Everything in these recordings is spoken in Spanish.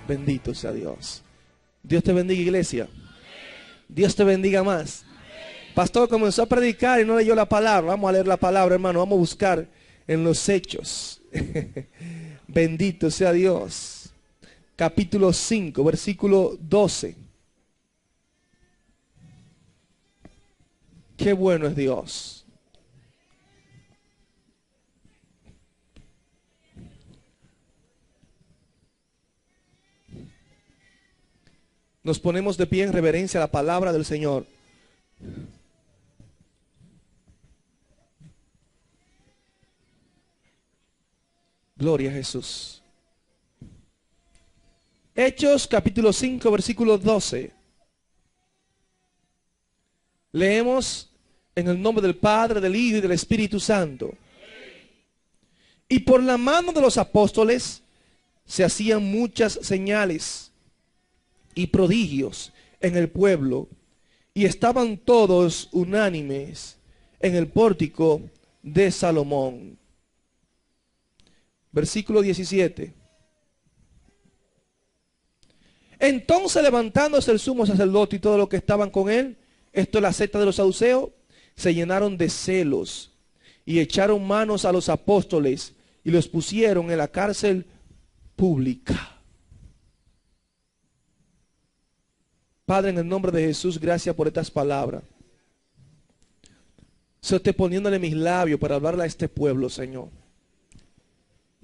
Bendito sea Dios. Dios te bendiga, iglesia. Dios te bendiga más. Pastor comenzó a predicar y no leyó la palabra. Vamos a leer la palabra, hermano. Vamos a buscar en los Hechos. Bendito sea Dios. Capítulo 5, versículo 12. Qué bueno es Dios. Nos ponemos de pie en reverencia a la palabra del Señor. Gloria a Jesús. Hechos capítulo 5 versículo 12. Leemos en el nombre del Padre, del Hijo y del Espíritu Santo. Y por la mano de los apóstoles se hacían muchas señales y prodigios en el pueblo, y estaban todos unánimes en el pórtico de Salomón. Versículo 17. Entonces, levantándose el sumo sacerdote y todos los que estaban con él, esto es la secta de los saduceos, se llenaron de celos y echaron manos a los apóstoles y los pusieron en la cárcel pública. Padre, en el nombre de Jesús, gracias por estas palabras. Señor, estoy poniéndole mis labios para hablarle a este pueblo, Señor.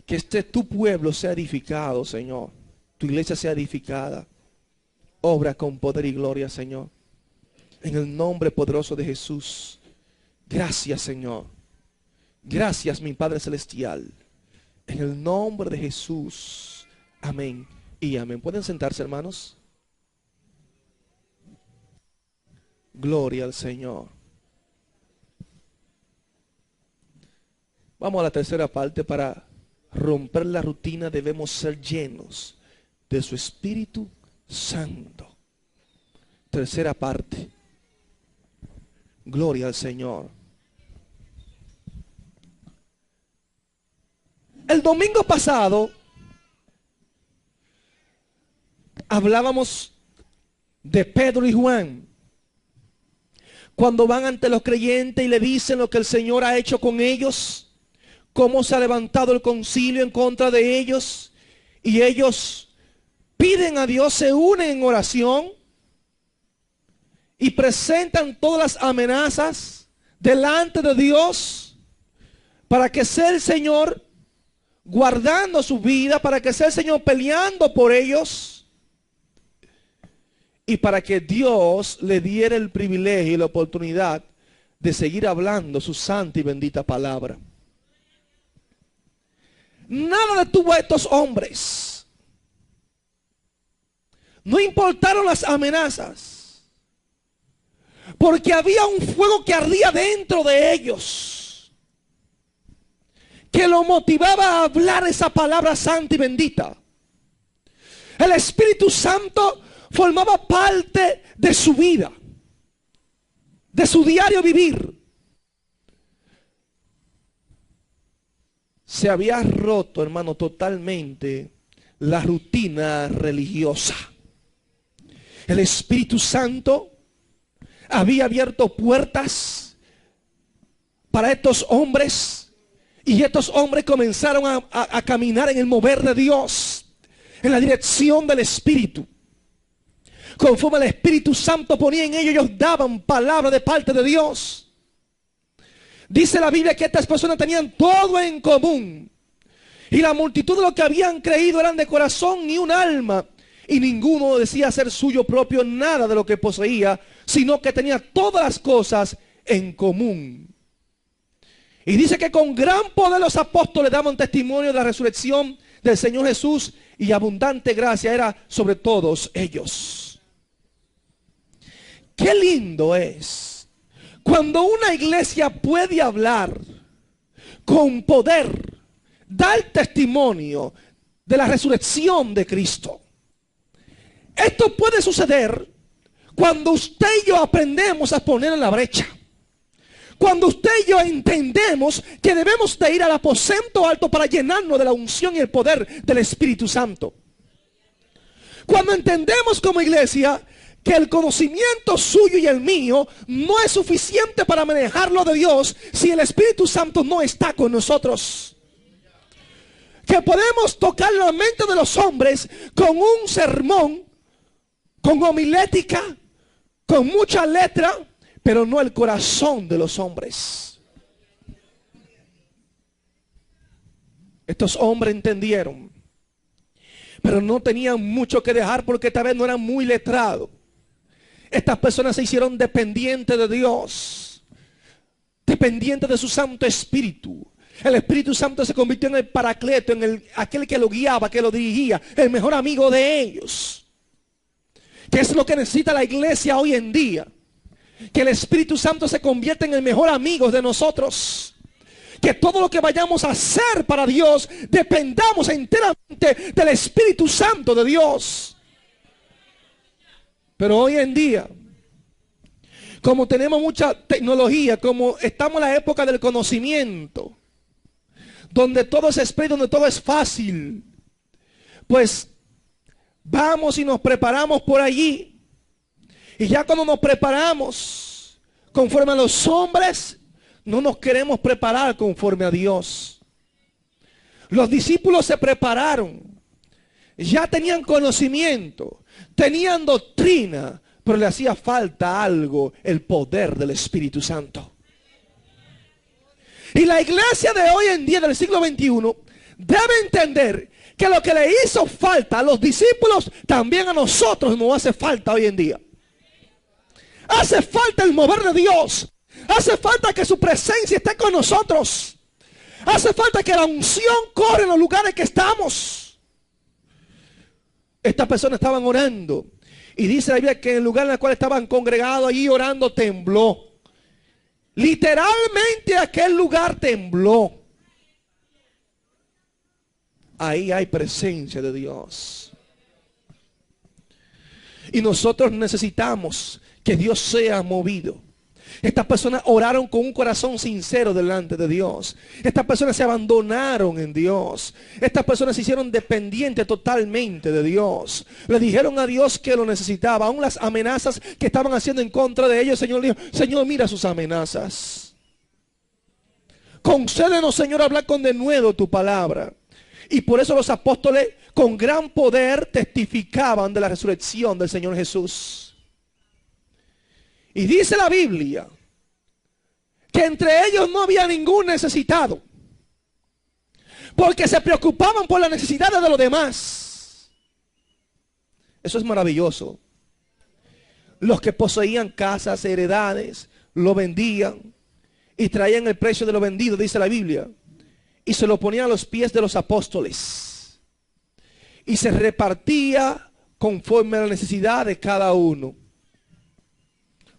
Que tu pueblo sea edificado, Señor. Tu iglesia sea edificada. Obra con poder y gloria, Señor. En el nombre poderoso de Jesús. Gracias, Señor. Gracias, mi Padre Celestial. En el nombre de Jesús. Amén y amén. ¿Pueden sentarse, hermanos? Gloria al Señor. Vamos a la tercera parte. Para romper la rutina debemos ser llenos de su Espíritu Santo. Tercera parte. Gloria al Señor. El domingo pasado hablábamos de Pedro y Juan, cuando van ante los creyentes y le dicen lo que el Señor ha hecho con ellos, cómo se ha levantado el concilio en contra de ellos, y ellos piden a Dios, se unen en oración y presentan todas las amenazas delante de Dios para que sea el Señor guardando su vida, para que sea el Señor peleando por ellos, y para que Dios le diera el privilegio y la oportunidad de seguir hablando su santa y bendita palabra. Nada detuvo a estos hombres. No importaron las amenazas, porque había un fuego que ardía dentro de ellos, que lo motivaba a hablar esa palabra santa y bendita. El Espíritu Santo formaba parte de su vida, de su diario vivir. Se había roto, hermano, totalmente la rutina religiosa. El Espíritu Santo había abierto puertas para estos hombres, y estos hombres comenzaron a caminar en el mover de Dios, en la dirección del Espíritu. Conforme el Espíritu Santo ponía en ellos, ellos daban palabra de parte de Dios. Dice la Biblia que estas personas tenían todo en común, y la multitud de los que habían creído eran de corazón y un alma, y ninguno decía ser suyo propio nada de lo que poseía, sino que tenía todas las cosas en común. Y dice que con gran poder los apóstoles daban testimonio de la resurrección del Señor Jesús, y abundante gracia era sobre todos ellos. Qué lindo es cuando una iglesia puede hablar con poder, dar testimonio de la resurrección de Cristo. Esto puede suceder cuando usted y yo aprendemos a poner en la brecha. Cuando usted y yo entendemos que debemos de ir al aposento alto para llenarnos de la unción y el poder del Espíritu Santo. Cuando entendemos como iglesia que el conocimiento suyo y el mío no es suficiente para manejarlo de Dios si el Espíritu Santo no está con nosotros. Que podemos tocar la mente de los hombres con un sermón, con homilética, con mucha letra, pero no el corazón de los hombres. Estos hombres entendieron, pero no tenían mucho que dejar porque tal vez no eran muy letrados. Estas personas se hicieron dependientes de Dios, dependientes de su Santo Espíritu. El Espíritu Santo se convirtió en el paracleto, en aquel que lo guiaba, que lo dirigía, el mejor amigo de ellos. ¿Qué es lo que necesita la iglesia hoy en día? Que el Espíritu Santo se convierta en el mejor amigo de nosotros. Que todo lo que vayamos a hacer para Dios dependamos enteramente del Espíritu Santo de Dios. Pero hoy en día, como tenemos mucha tecnología, como estamos en la época del conocimiento, donde todo es expreso, donde todo es fácil, pues vamos y nos preparamos por allí. Y ya cuando nos preparamos conforme a los hombres, no nos queremos preparar conforme a Dios. Los discípulos se prepararon, ya tenían conocimiento, tenían doctrina, pero le hacía falta algo, el poder del Espíritu Santo. Y la iglesia de hoy en día del siglo XXI debe entender que lo que le hizo falta a los discípulos, también a nosotros nos hace falta hoy en día. Hace falta el mover de Dios. Hace falta que su presencia esté con nosotros. Hace falta que la unción corra en los lugares que estamos. Estas personas estaban orando. Y dice la Biblia que en el lugar en el cual estaban congregados allí orando tembló. Literalmente aquel lugar tembló. Ahí hay presencia de Dios. Y nosotros necesitamos que Dios sea movido. Estas personas oraron con un corazón sincero delante de Dios. Estas personas se abandonaron en Dios. Estas personas se hicieron dependientes totalmente de Dios. Le dijeron a Dios que lo necesitaba. Aún las amenazas que estaban haciendo en contra de ellos, Señor dijo, Señor, mira sus amenazas. Concédenos, Señor, hablar con denuedo tu palabra. Y por eso los apóstoles con gran poder testificaban de la resurrección del Señor Jesús. Y dice la Biblia que entre ellos no había ningún necesitado, porque se preocupaban por las necesidades de los demás. Eso es maravilloso. Los que poseían casas, heredades, lo vendían y traían el precio de lo vendido, dice la Biblia, y se lo ponían a los pies de los apóstoles. Y se repartía conforme a la necesidad de cada uno.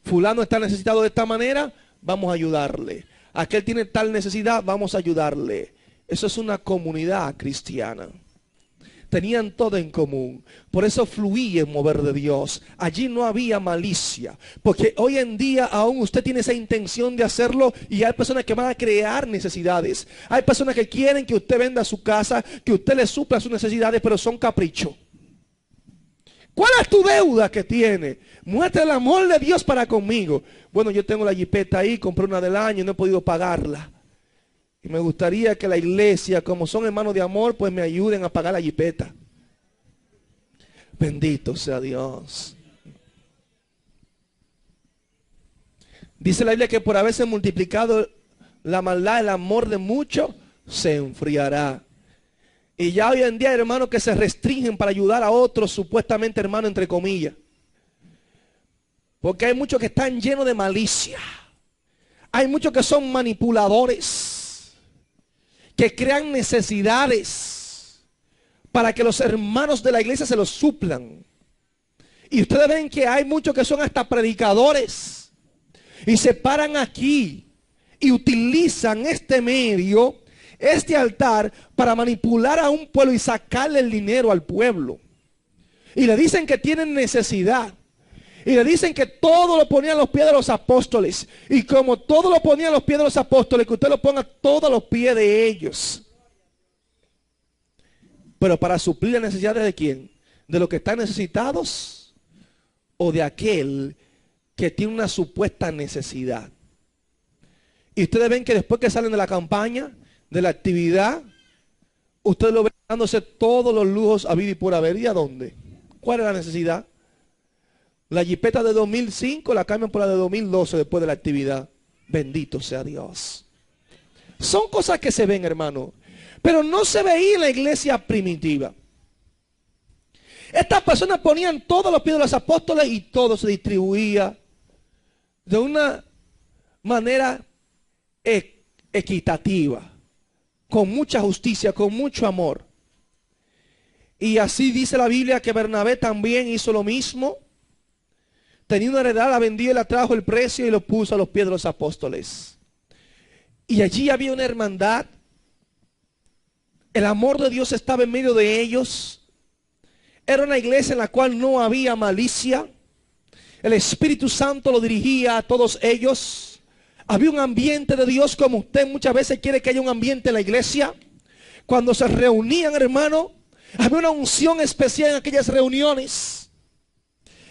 Fulano está necesitado de esta manera, vamos a ayudarle. Aquel tiene tal necesidad, vamos a ayudarle. Eso es una comunidad cristiana. Tenían todo en común. Por eso fluía el mover de Dios. Allí no había malicia. Porque hoy en día aún usted tiene esa intención de hacerlo y hay personas que van a crear necesidades. Hay personas que quieren que usted venda su casa, que usted le supla sus necesidades, pero son caprichos. ¿Cuál es tu deuda que tiene? Muestra el amor de Dios para conmigo. Bueno, yo tengo la jipeta ahí, compré una del año y no he podido pagarla. Y me gustaría que la iglesia, como son hermanos de amor, pues me ayuden a pagar la jipeta. Bendito sea Dios. Dice la Biblia que por haberse multiplicado la maldad, el amor de muchos se enfriará. Y ya hoy en día hay hermanos que se restringen para ayudar a otros, supuestamente hermanos entre comillas. Porque hay muchos que están llenos de malicia. Hay muchos que son manipuladores, que crean necesidades para que los hermanos de la iglesia se los suplan. Y ustedes ven que hay muchos que son hasta predicadores y se paran aquí y utilizan este medio, este altar, para manipular a un pueblo y sacarle el dinero al pueblo. Y le dicen que tienen necesidad. Y le dicen que todo lo ponían a los pies de los apóstoles. Y como todo lo ponían a los pies de los apóstoles, que usted lo ponga todo a los pies de ellos. Pero para suplir las necesidades de quién? de los que están necesitados o de aquel que tiene una supuesta necesidad? Y ustedes ven que después que salen de la campaña, de la actividad, ustedes lo ven dándose todos los lujos a vida y por haber. ¿Y a dónde? ¿Cuál es la necesidad? La jipeta de 2005 la cambian por la de 2012 después de la actividad. Bendito sea Dios. Son cosas que se ven, hermano, pero no se veía en la iglesia primitiva. Estas personas ponían todos los pies de los apóstoles y todo se distribuía de una manera equitativa, con mucha justicia, con mucho amor. Y así dice la Biblia que Bernabé también hizo lo mismo. Tenía una heredad, la vendió y la trajo el precio y lo puso a los pies de los apóstoles. Y allí había una hermandad. El amor de Dios estaba en medio de ellos. Era una iglesia en la cual no había malicia. El Espíritu Santo lo dirigía a todos ellos. Había un ambiente de Dios como usted muchas veces quiere que haya un ambiente en la iglesia. Cuando se reunían, hermano, había una unción especial en aquellas reuniones.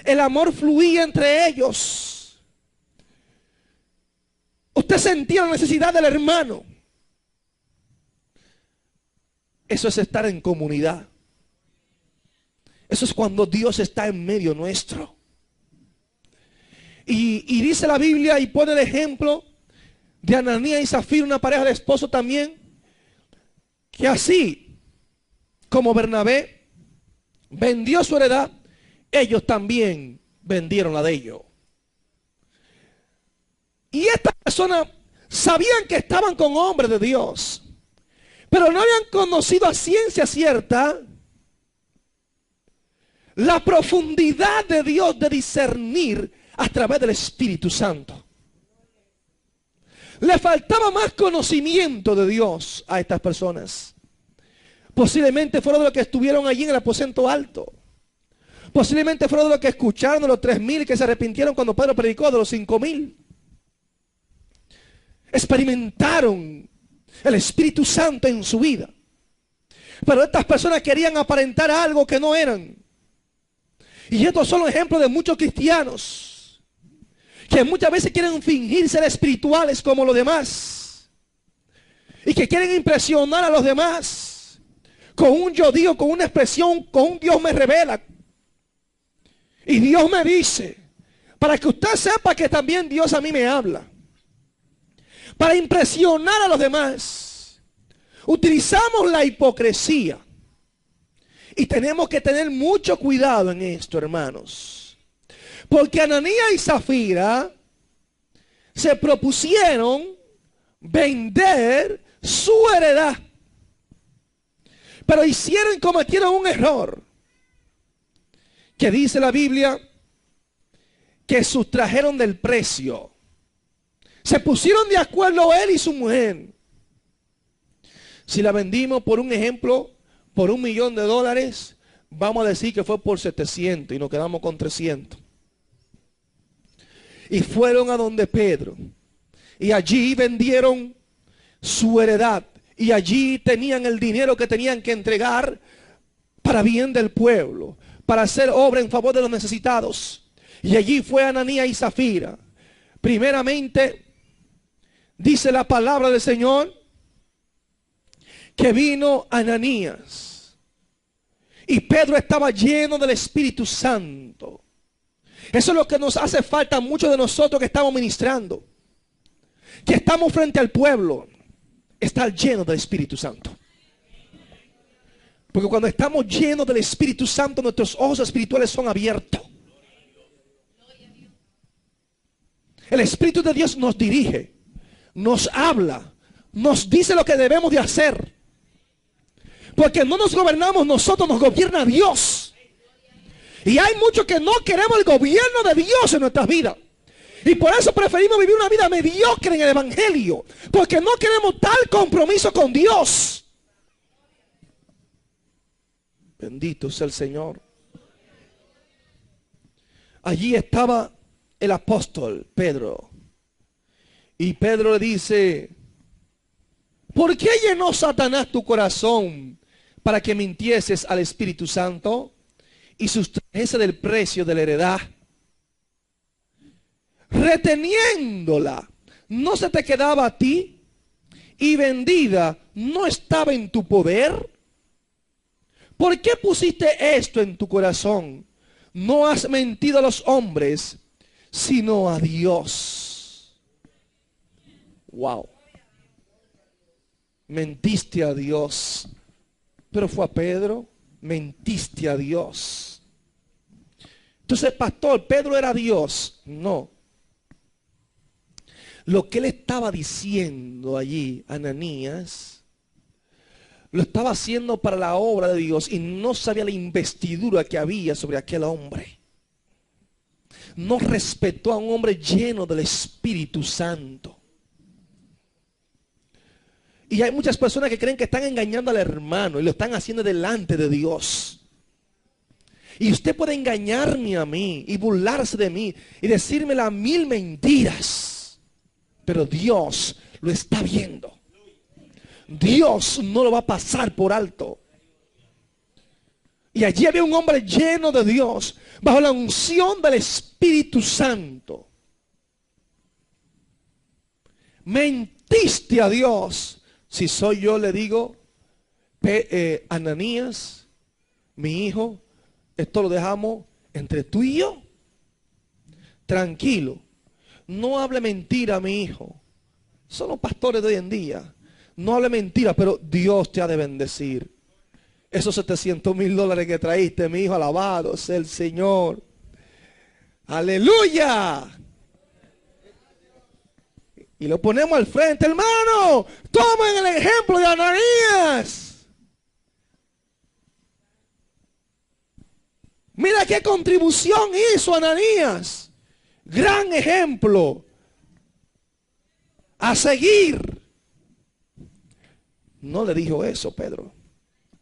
El amor fluía entre ellos. Usted sentía la necesidad del hermano. Eso es estar en comunidad. Eso es cuando Dios está en medio nuestro. Y dice la Biblia y pone el ejemplo de Ananías y Zafira, una pareja de esposos también, que así como Bernabé vendió su heredad, ellos también vendieron la de ellos. Y estas personas sabían que estaban con hombres de Dios, pero no habían conocido a ciencia cierta la profundidad de Dios de discernir a través del Espíritu Santo. Le faltaba más conocimiento de Dios a estas personas. Posiblemente fueron de los que estuvieron allí en el aposento alto. Posiblemente fueron de los que escucharon de los 3,000 que se arrepintieron cuando Pedro predicó, de los 5,000. Experimentaron el Espíritu Santo en su vida. Pero estas personas querían aparentar algo que no eran. Y estos son los ejemplos de muchos cristianos que muchas veces quieren fingir ser espirituales como los demás. Y que quieren impresionar a los demás con un yo digo, con una expresión, con un Dios me revela. Y Dios me dice, para que usted sepa que también Dios a mí me habla. Para impresionar a los demás, utilizamos la hipocresía. Y tenemos que tener mucho cuidado en esto, hermanos. Porque Ananías y Zafira se propusieron vender su heredad. Pero cometieron un error. Que dice la Biblia que sustrajeron del precio. Se pusieron de acuerdo él y su mujer. Si la vendimos, por un ejemplo, por $1,000,000, vamos a decir que fue por 700 y nos quedamos con 300. Y fueron a donde Pedro. Y allí vendieron su heredad. Y allí tenían el dinero que tenían que entregar para bien del pueblo, para hacer obra en favor de los necesitados. Y allí fue Ananías y Zafira. Primeramente, dice la palabra del Señor, que vino Ananías. Y Pedro estaba lleno del Espíritu Santo. Eso es lo que nos hace falta a muchos de nosotros que estamos ministrando. Que estamos frente al pueblo. Estar llenos del Espíritu Santo. Porque cuando estamos llenos del Espíritu Santo, nuestros ojos espirituales son abiertos. El Espíritu de Dios nos dirige, nos habla, nos dice lo que debemos de hacer. Porque no nos gobernamos nosotros, nos gobierna Dios. Y hay muchos que no queremos el gobierno de Dios en nuestras vidas. Y por eso preferimos vivir una vida mediocre en el Evangelio. Porque no queremos tal compromiso con Dios. Bendito sea el Señor. Allí estaba el apóstol Pedro. Y Pedro le dice, ¿por qué llenó Satanás tu corazón para que mintieses al Espíritu Santo y sustrajese del precio de la heredad, reteniéndola, ¿no se te quedaba a ti? Y vendida, ¿no estaba en tu poder? ¿Por qué pusiste esto en tu corazón? No has mentido a los hombres, sino a Dios. Wow. Mentiste a Dios. Pero fue a Pedro. Mentiste a Dios. Entonces, pastor, ¿Pedro era Dios? No. Lo que él estaba diciendo allí, Ananías, lo estaba haciendo para la obra de Dios y no sabía la investidura que había sobre aquel hombre. No respetó a un hombre lleno del Espíritu Santo. Y hay muchas personas que creen que están engañando al hermano y lo están haciendo delante de Dios. Y usted puede engañarme a mí y burlarse de mí y decirme las 1000 mentiras. Pero Dios lo está viendo. Dios no lo va a pasar por alto. Y allí había un hombre lleno de Dios, bajo la unción del Espíritu Santo. Mentiste a Dios. Si soy yo, le digo, Ananías, mi hijo, esto lo dejamos entre tú y yo. Tranquilo. No hable mentira, mi hijo. Son los pastores de hoy en día. No hable mentira, pero Dios te ha de bendecir. Esos $700,000 que traíste, mi hijo, alabado sea el Señor. Aleluya. Y lo ponemos al frente, hermano. Tomen el ejemplo de Ananías. Mira qué contribución hizo Ananías. Gran ejemplo a seguir. No le dijo eso Pedro,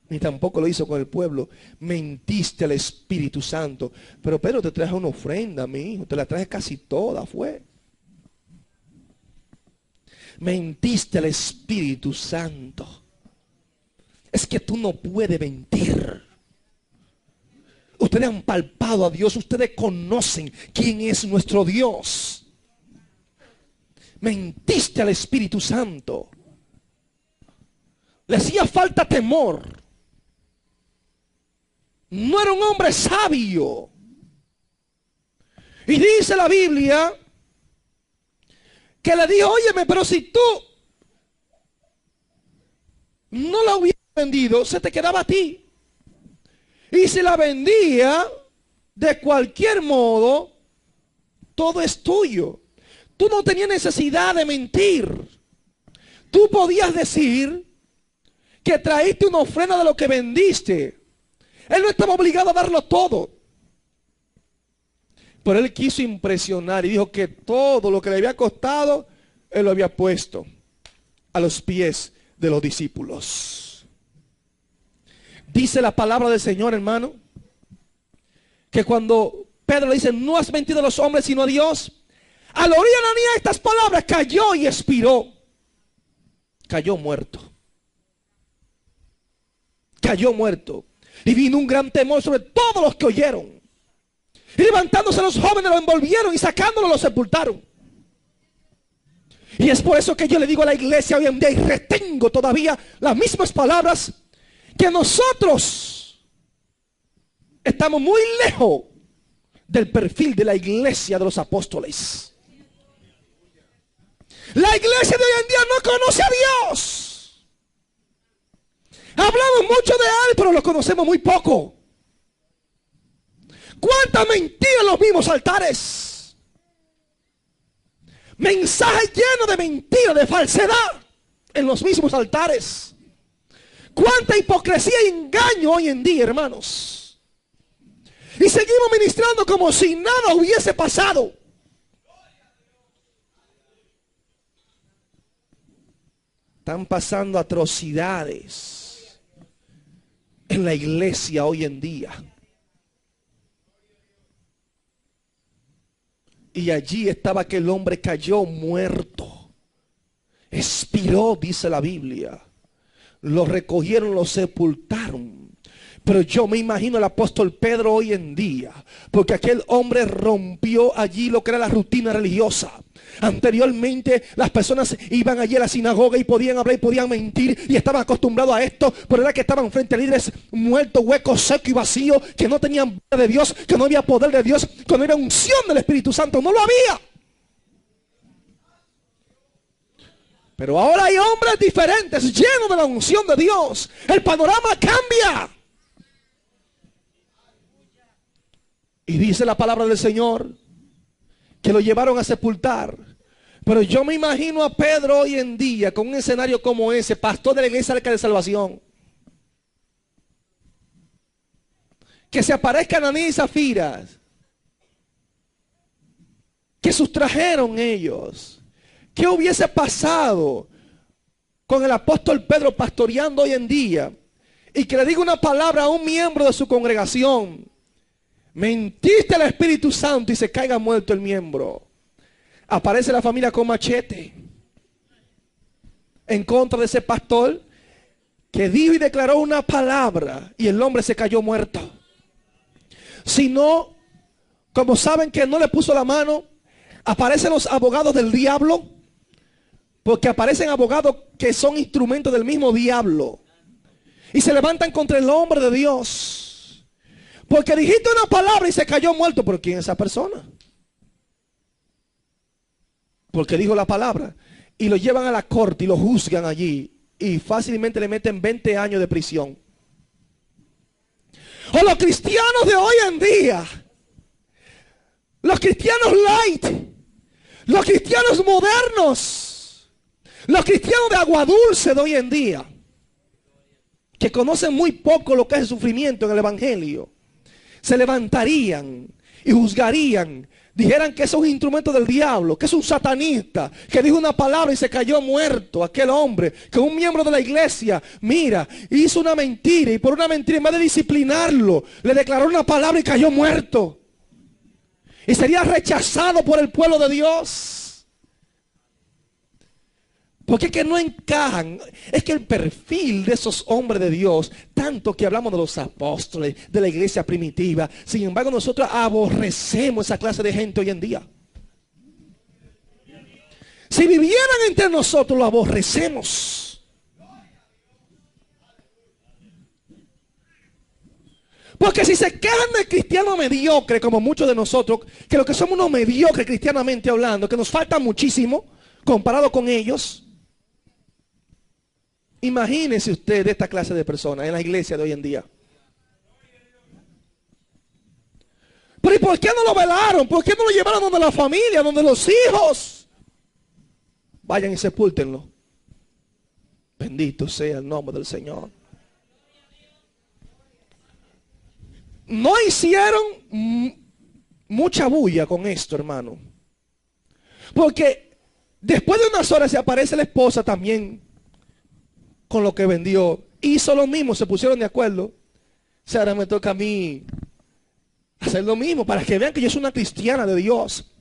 ni tampoco lo hizo con el pueblo. Mentiste al Espíritu Santo. Pero Pedro, te traje una ofrenda, mi hijo. Te la traje casi toda, fue. Mentiste al Espíritu Santo. Es que tú no puedes mentir. Ustedes han palpado a Dios. Ustedes conocen quién es nuestro Dios. Mentiste al Espíritu Santo. Le hacía falta temor. No era un hombre sabio. Y dice la Biblia que le dijo, óyeme, pero si tú no la hubieras vendido, se te quedaba a ti. Y si la vendía, de cualquier modo, todo es tuyo. Tú no tenías necesidad de mentir. Tú podías decir que traíste una ofrenda de lo que vendiste. Él no estaba obligado a darlo todo. Pero él quiso impresionar y dijo que todo lo que le había costado, él lo había puesto a los pies de los discípulos. Dice la palabra del Señor, hermano, que cuando Pedro le dice, no has mentido a los hombres sino a Dios, al oír Ananías estas palabras, cayó y expiró. Cayó muerto. Cayó muerto. Y vino un gran temor sobre todos los que oyeron. Y levantándose los jóvenes lo envolvieron y sacándolo lo sepultaron. Y es por eso que yo le digo a la iglesia hoy en día, y retengo todavía las mismas palabras, que nosotros estamos muy lejos del perfil de la iglesia de los apóstoles. La iglesia de hoy en día no conoce a Dios. Hablamos mucho de Él, pero lo conocemos muy poco. ¿Cuánta mentira en los mismos altares? Mensajes llenos de mentira, de falsedad en los mismos altares. ¿Cuánta hipocresía y engaño hoy en día, hermanos? Y seguimos ministrando como si nada hubiese pasado. Están pasando atrocidades en la iglesia hoy en día. Y allí estaba aquel hombre, cayó muerto. Expiró, dice la Biblia. Lo recogieron, lo sepultaron. Pero yo me imagino al apóstol Pedro hoy en día, porque aquel hombre rompió allí lo que era la rutina religiosa. Anteriormente las personas iban allí a la sinagoga y podían hablar y podían mentir y estaban acostumbrados a esto, pero era que estaban frente a líderes muertos, huecos, secos y vacíos, que no tenían poder de Dios, que no había poder de Dios, que no había unción del Espíritu Santo, no lo había. Pero ahora hay hombres diferentes, llenos de la unción de Dios. El panorama cambia. Y dice la palabra del Señor que lo llevaron a sepultar. Pero yo me imagino a Pedro hoy en día con un escenario como ese, pastor de la iglesia Arca de Salvación. Que se aparezcan Ananías y Zafira, que sustrajeron ellos. ¿Qué hubiese pasado con el apóstol Pedro pastoreando hoy en día? Y que le diga una palabra a un miembro de su congregación. Mentiste al Espíritu Santo y se caiga muerto el miembro. Aparece la familia con machete en contra de ese pastor que dijo y declaró una palabra y el hombre se cayó muerto. Si no, como saben que no le puso la mano, aparecen los abogados del diablo, porque aparecen abogados que son instrumentos del mismo diablo y se levantan contra el hombre de Dios, porque dijiste una palabra y se cayó muerto. ¿Pero quién es esa persona? Porque dijo la palabra. Y lo llevan a la corte y lo juzgan allí y fácilmente le meten 20 años de prisión. O los cristianos de hoy en día, los cristianos light, los cristianos modernos, los cristianos de agua dulce de hoy en día, que conocen muy poco lo que es el sufrimiento en el evangelio, se levantarían y juzgarían, dijeran que es un instrumento del diablo, que es un satanista, que dijo una palabra y se cayó muerto. Aquel hombre, que un miembro de la iglesia, mira, hizo una mentira y por una mentira, en vez de disciplinarlo, le declaró una palabra y cayó muerto. Y sería rechazado por el pueblo de Dios. Porque es que no encajan. Es que el perfil de esos hombres de Dios, tanto que hablamos de los apóstoles, de la iglesia primitiva, sin embargo nosotros aborrecemos esa clase de gente hoy en día. Si vivieran entre nosotros, lo aborrecemos. Porque si se quejan del cristiano mediocre, como muchos de nosotros, que lo que somos unos mediocres cristianamente hablando, que nos falta muchísimo comparado con ellos. Imagínese usted esta clase de personas en la iglesia de hoy en día. Pero ¿y por qué no lo velaron? ¿Por qué no lo llevaron donde la familia, donde los hijos? Vayan y sepúltenlo. Bendito sea el nombre del Señor. No hicieron mucha bulla con esto, hermano. Porque después de unas horas se aparece la esposa también con lo que vendió. Hizo lo mismo, se pusieron de acuerdo. O sea, ahora me toca a mí hacer lo mismo para que vean que yo soy una cristiana de Dios.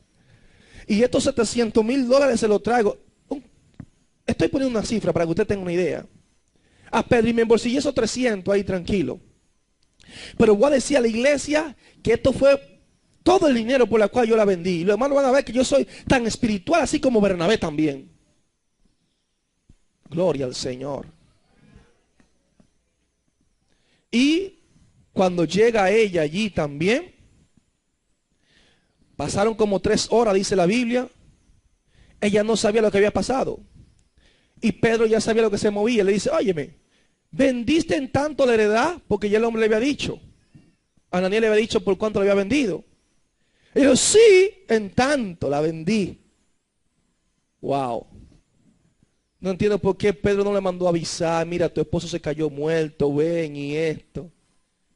Y estos $700,000 se los traigo. Estoy poniendo una cifra para que usted tenga una idea. A Pedro, y me embolsillé esos 300 ahí tranquilo. Pero voy a decir a la iglesia que esto fue todo el dinero por el cual yo la vendí. Y los hermanos van a ver que yo soy tan espiritual así como Bernabé también. Gloria al Señor. Y cuando llega ella allí también, pasaron como 3 horas, dice la Biblia. Ella no sabía lo que había pasado. Y Pedro ya sabía lo que se movía. Le dice, óyeme, ¿vendiste en tanto la heredad? Porque ya el hombre le había dicho. Ananías le había dicho por cuánto le había vendido. Y dijo, sí, en tanto la vendí. Wow. No entiendo por qué Pedro no le mandó a avisar, mira, tu esposo se cayó muerto, ven y esto.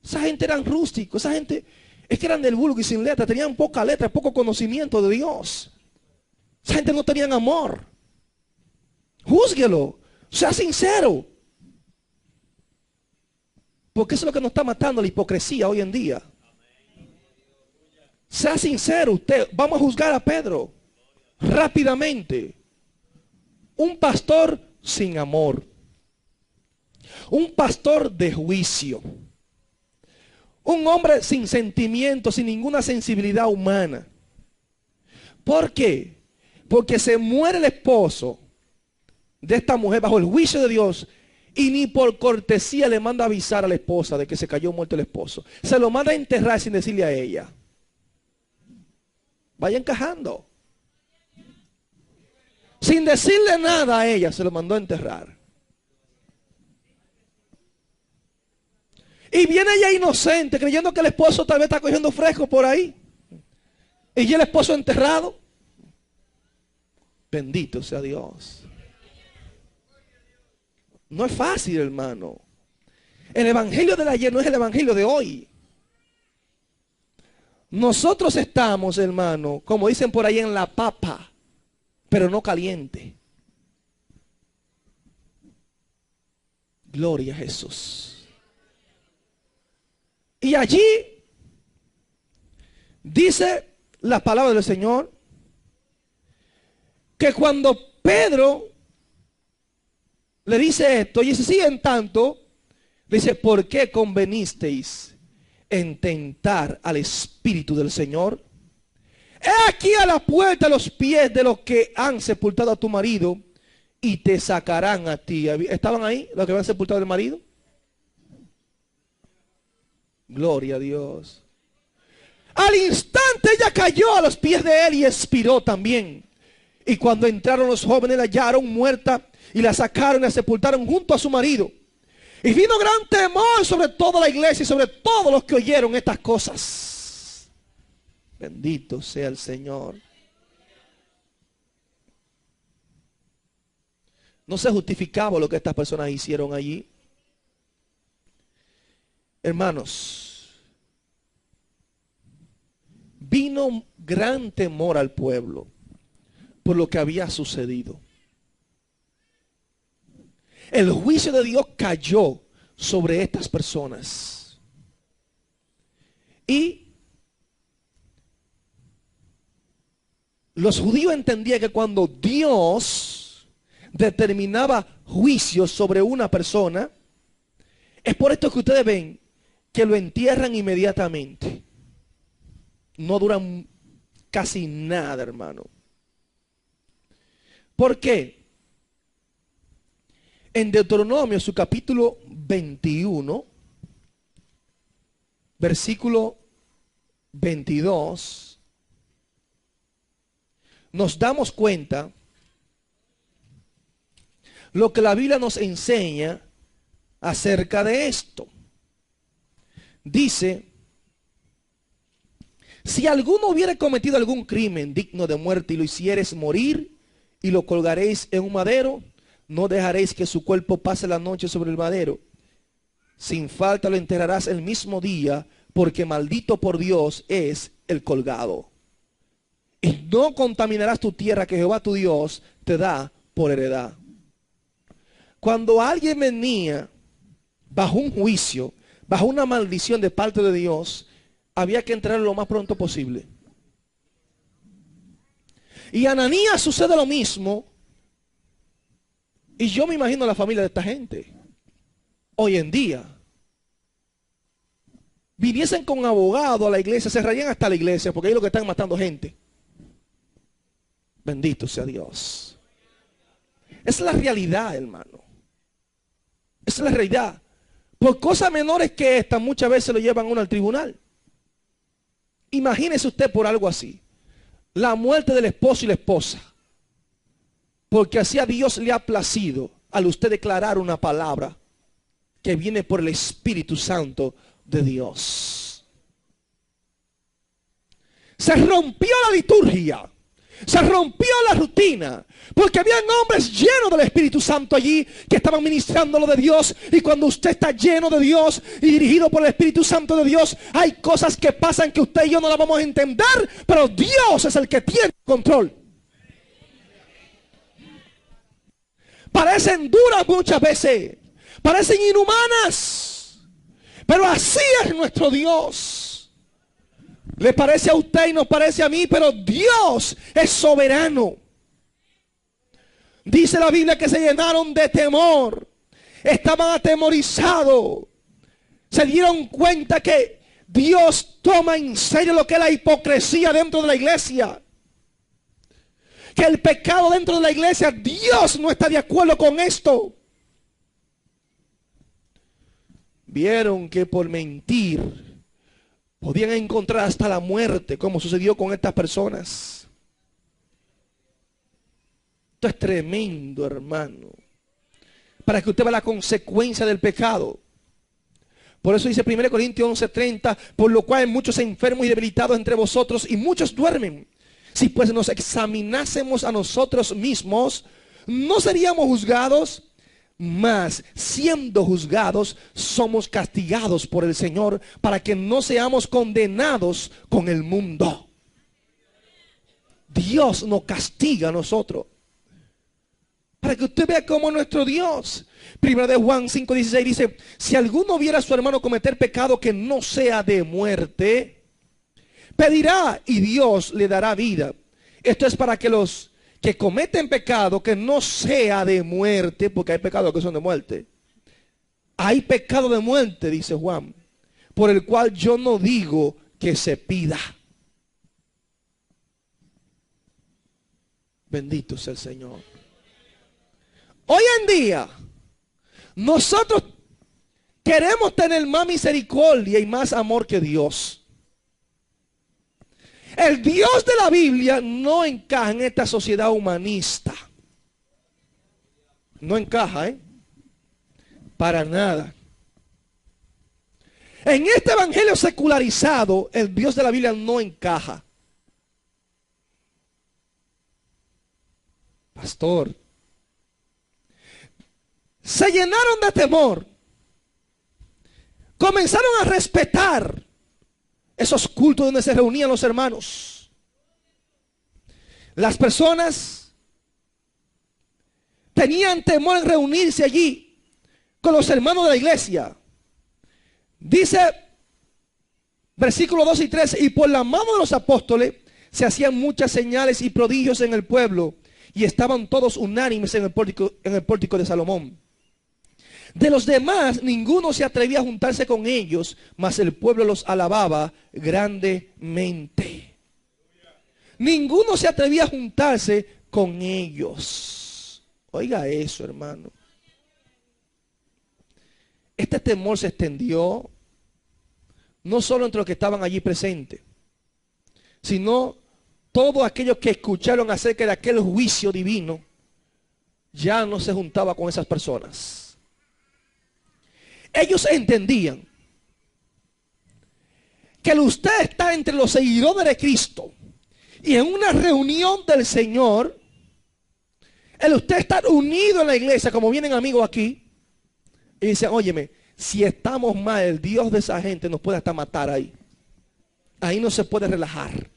Esa gente eran rústicos, esa gente es que eran del vulgo y sin letra, tenían poca letra, poco conocimiento de Dios. Esa gente no tenían amor. Júzguelo, sea sincero. Porque eso es lo que nos está matando, la hipocresía hoy en día. Sea sincero usted. Vamos a juzgar a Pedro rápidamente. Un pastor sin amor. Un pastor de juicio. Un hombre sin sentimientos, sin ninguna sensibilidad humana. ¿Por qué? Porque se muere el esposo de esta mujer bajo el juicio de Dios y ni por cortesía le manda a avisar a la esposa de que se cayó muerto el esposo. Se lo manda a enterrar sin decirle a ella. Vaya encajando. Sin decirle nada a ella, se lo mandó a enterrar. Y viene ella inocente, creyendo que el esposo tal vez está cogiendo fresco por ahí. Y el esposo enterrado. Bendito sea Dios. No es fácil, hermano. El evangelio del ayer no es el evangelio de hoy. Nosotros estamos, hermano, como dicen por ahí, en la papa, pero no caliente. Gloria a Jesús. Y allí dice la palabra del Señor que cuando Pedro le dice esto, y dice, sí, en tanto, le dice, ¿por qué convenisteis en tentar al Espíritu del Señor? He aquí a la puerta los pies de los que han sepultado a tu marido y te sacarán a ti. ¿Estaban ahí los que habían sepultado al marido? Gloria a Dios. Al instante ella cayó a los pies de él y expiró también. Y cuando entraron los jóvenes la hallaron muerta y la sacaron y la sepultaron junto a su marido. Y vino gran temor sobre toda la iglesia y sobre todos los que oyeron estas cosas. Bendito sea el Señor. No se justificaba lo que estas personas hicieron allí. Hermanos, vino gran temor al pueblo por lo que había sucedido. El juicio de Dios cayó sobre estas personas. Y los judíos entendían que cuando Dios determinaba juicio sobre una persona, es por esto que ustedes ven que lo entierran inmediatamente. No duran casi nada, hermano. ¿Por qué? En Deuteronomio, su capítulo 21, versículo 22, nos damos cuenta lo que la Biblia nos enseña acerca de esto. Dice, si alguno hubiere cometido algún crimen digno de muerte y lo hicieres morir y lo colgaréis en un madero, no dejaréis que su cuerpo pase la noche sobre el madero. Sin falta lo enterrarás el mismo día, porque maldito por Dios es el colgado. Y no contaminarás tu tierra que Jehová tu Dios te da por heredad. Cuando alguien venía bajo un juicio, bajo una maldición de parte de Dios, había que enterrarlo lo más pronto posible. Y a Ananías sucede lo mismo. Y yo me imagino la familia de esta gente. Hoy en día. Viniesen con abogado a la iglesia, cerrarían hasta la iglesia, porque ahí es lo que están matando gente. Bendito sea Dios. Esa es la realidad, hermano. Esa es la realidad. Por cosas menores que esta, muchas veces lo llevan uno al tribunal. Imagínese usted por algo así. La muerte del esposo y la esposa. Porque así a Dios le ha placido al usted declarar una palabra que viene por el Espíritu Santo de Dios. Se rompió la liturgia. Se rompió la rutina. Porque habían hombres llenos del Espíritu Santo allí que estaban ministrando lo de Dios. Y cuando usted está lleno de Dios y dirigido por el Espíritu Santo de Dios, hay cosas que pasan que usted y yo no las vamos a entender, pero Dios es el que tiene control. Parecen duras muchas veces, parecen inhumanas, pero así es nuestro Dios. Le parece a usted y nos parece a mí, pero Dios es soberano. Dice la Biblia que se llenaron de temor, estaban atemorizados, se dieron cuenta que Dios toma en serio lo que es la hipocresía dentro de la iglesia. Que el pecado dentro de la iglesia, Dios no está de acuerdo con esto. Vieron que por mentir podían encontrar hasta la muerte, como sucedió con estas personas. Esto es tremendo, hermano. Para que usted vea la consecuencia del pecado. Por eso dice 1 Corintios 11:30, por lo cual hay muchos enfermos y debilitados entre vosotros y muchos duermen. Si pues nos examinásemos a nosotros mismos, no seríamos juzgados, mas siendo juzgados, somos castigados por el Señor para que no seamos condenados con el mundo. Dios nos castiga a nosotros. Para que usted vea cómo nuestro Dios. Primera de Juan 5:16 dice, si alguno viera a su hermano cometer pecado que no sea de muerte, pedirá y Dios le dará vida. Esto es para que los que cometen pecado que no sea de muerte, porque hay pecados que son de muerte. Hay pecado de muerte, dice Juan, por el cual yo no digo que se pida. Bendito sea el Señor. Hoy en día, nosotros queremos tener más misericordia y más amor que Dios. El Dios de la Biblia no encaja en esta sociedad humanista. No encaja, para nada. En este evangelio secularizado, el Dios de la Biblia no encaja. Pastor, se llenaron de temor. Comenzaron a respetar esos cultos donde se reunían los hermanos. Las personas tenían temor en reunirse allí con los hermanos de la iglesia. Dice versículos 2 y 3, y por la mano de los apóstoles se hacían muchas señales y prodigios en el pueblo, y estaban todos unánimes en el pórtico de Salomón. De los demás, ninguno se atrevía a juntarse con ellos, mas el pueblo los alababa grandemente. Ninguno se atrevía a juntarse con ellos. Oiga eso, hermano. Este temor se extendió no solo entre los que estaban allí presentes, sino todos aquellos que escucharon acerca de aquel juicio divino, ya no se juntaba con esas personas. Ellos entendían que el usted está entre los seguidores de Cristo y en una reunión del Señor, el usted estar unido en la iglesia, como vienen amigos aquí, y dicen, óyeme, si estamos mal, el Dios de esa gente nos puede hasta matar ahí. Ahí no se puede relajar.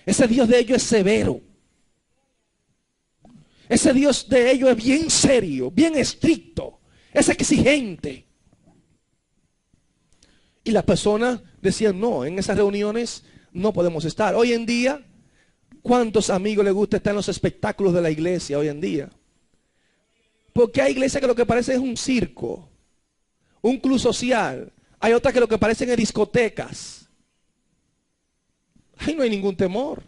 Ese Dios de ellos es severo. Ese Dios de ellos es bien serio, bien estricto. Es exigente. Y las personas decían, no, en esas reuniones no podemos estar. Hoy en día, ¿cuántos amigos les gusta estar en los espectáculos de la iglesia hoy en día? Porque hay iglesias que lo que parece es un circo, un club social. Hay otras que lo que parecen es discotecas. Ahí no hay ningún temor.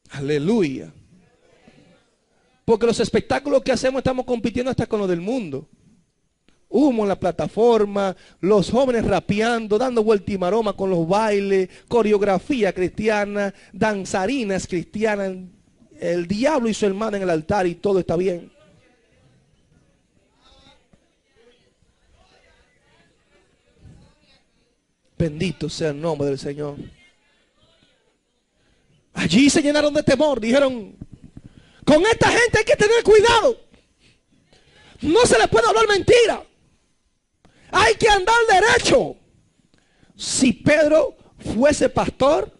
Aleluya. Porque los espectáculos que hacemos estamos compitiendo hasta con los del mundo. Humo en la plataforma, los jóvenes rapeando, dando vuelta y maroma con los bailes, coreografía cristiana, danzarinas cristianas, el diablo y su hermana en el altar y todo está bien. Bendito sea el nombre del Señor. Allí se llenaron de temor, dijeron, con esta gente hay que tener cuidado. No se les puede hablar mentira. Hay que andar derecho. Si Pedro fuese pastor,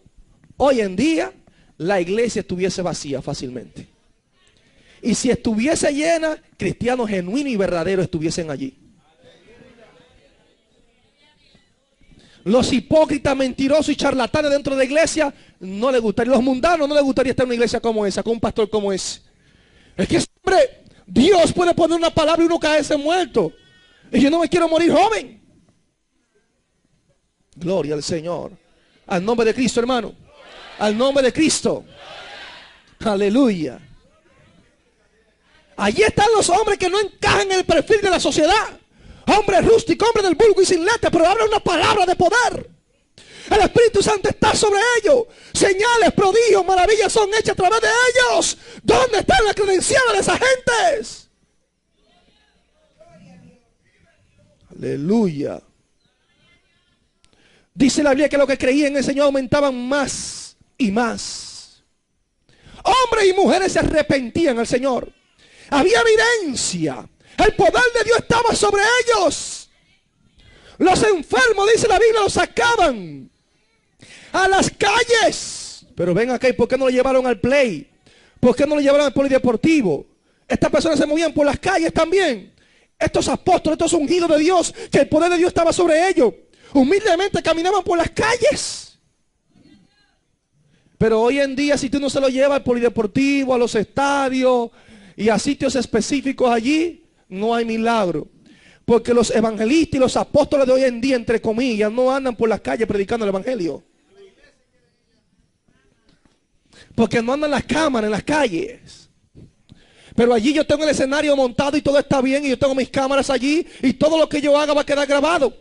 hoy en día la iglesia estuviese vacía fácilmente. Y si estuviese llena, cristianos genuinos y verdaderos estuviesen allí. Los hipócritas, mentirosos y charlatanes dentro de la iglesia no les gustaría. Los mundanos no les gustaría estar en una iglesia como esa, con un pastor como ese. Es que siempre Dios puede poner una palabra y uno caerse muerto. Y yo no me quiero morir joven. Gloria al Señor. Al nombre de Cristo, hermano. Al nombre de Cristo. Aleluya. Allí están los hombres que no encajan en el perfil de la sociedad. Hombres rústicos, hombres del vulgo y sin letra, pero hablan una palabra de poder. El Espíritu Santo está sobre ellos. Señales, prodigios, maravillas son hechas a través de ellos. ¿Dónde están las credenciales de esas gentes? Aleluya. Dice la Biblia que los que creían en el Señor aumentaban más y más. Hombres y mujeres se arrepentían al Señor. Había evidencia. El poder de Dios estaba sobre ellos. Los enfermos, dice la Biblia, los sacaban a las calles. Pero ven acá, ¿y por qué no lo llevaron al play? ¿Por qué no lo llevaron al polideportivo? Estas personas se movían por las calles también. Estos apóstoles, estos ungidos de Dios, que el poder de Dios estaba sobre ellos, humildemente caminaban por las calles. Pero hoy en día, si tú no se lo llevas al polideportivo, a los estadios y a sitios específicos allí, no hay milagro. Porque los evangelistas y los apóstoles de hoy en día, entre comillas, no andan por las calles predicando el evangelio. Porque no andan las cámaras en las calles. Pero allí yo tengo el escenario montado y todo está bien, y yo tengo mis cámaras allí, y todo lo que yo haga va a quedar grabado.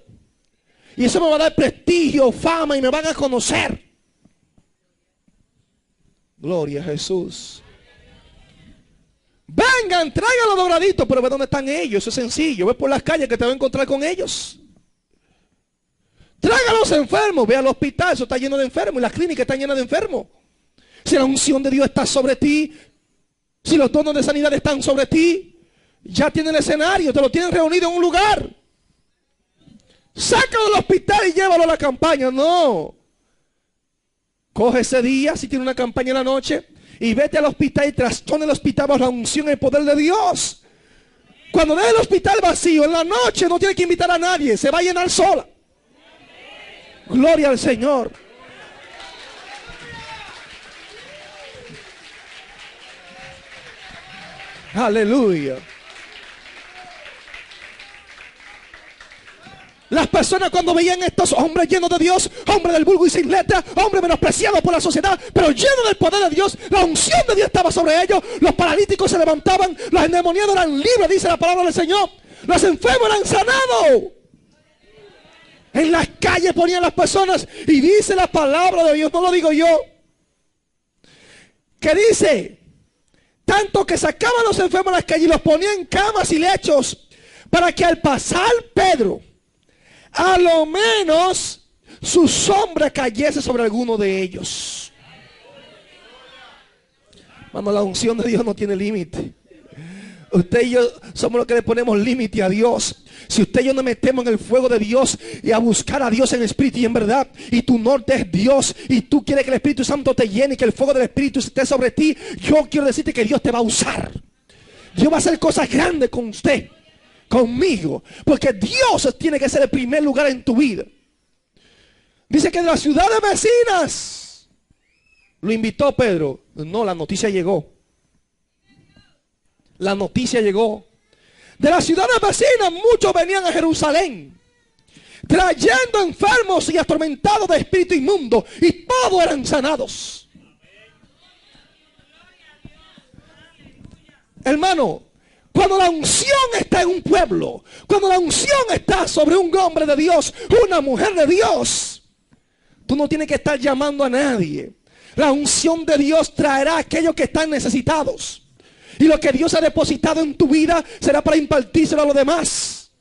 Y eso me va a dar prestigio, fama, y me van a conocer. Gloria a Jesús. Vengan, traigan los doraditos, pero ve dónde están ellos. Eso es sencillo. Ve por las calles que te vas a encontrar con ellos. Traigan a los enfermos. Ve al hospital, eso está lleno de enfermos. Y las clínicas están llenas de enfermos. Si la unción de Dios está sobre ti, si los dones de sanidad están sobre ti, ya tienen el escenario, te lo tienen reunido en un lugar. Sácalo del hospital y llévalo a la campaña. No. Coge ese día, si tiene una campaña en la noche, y vete al hospital y trastorna el hospital bajo la unción y el poder de Dios. Cuando deje el hospital vacío, en la noche no tiene que invitar a nadie, se va a llenar sola. Gloria al Señor. Aleluya. Las personas cuando veían estos hombres llenos de Dios, hombres del vulgo y sin letra, hombres menospreciados por la sociedad, pero llenos del poder de Dios, la unción de Dios estaba sobre ellos. Los paralíticos se levantaban, los endemoniados eran libres, dice la palabra del Señor. Los enfermos eran sanados. En las calles ponían las personas, y dice la palabra de Dios, no lo digo yo, que dice, tanto que sacaban a los enfermos a las calles y los ponían en camas y lechos, para que al pasar Pedro, a lo menos su sombra cayese sobre alguno de ellos. Hermano, la unción de Dios no tiene límite. Usted y yo somos los que le ponemos límite a Dios. Si usted y yo nos metemos en el fuego de Dios y a buscar a Dios en espíritu y en verdad, y tu norte es Dios, y tú quieres que el Espíritu Santo te llene y que el fuego del Espíritu esté sobre ti, yo quiero decirte que Dios te va a usar. Dios va a hacer cosas grandes con usted, conmigo, porque Dios tiene que ser el primer lugar en tu vida. Dice que de las ciudades vecinas lo invitó Pedro. No, la noticia llegó. La noticia llegó. De las ciudades vecinas muchos venían a Jerusalén, trayendo enfermos y atormentados de espíritu inmundo, y todos eran sanados. Hermano, cuando la unción está en un pueblo, cuando la unción está sobre un hombre de Dios, una mujer de Dios, tú no tienes que estar llamando a nadie. La unción de Dios traerá a aquellos que están necesitados. Y lo que Dios ha depositado en tu vida será para impartírselo a los demás.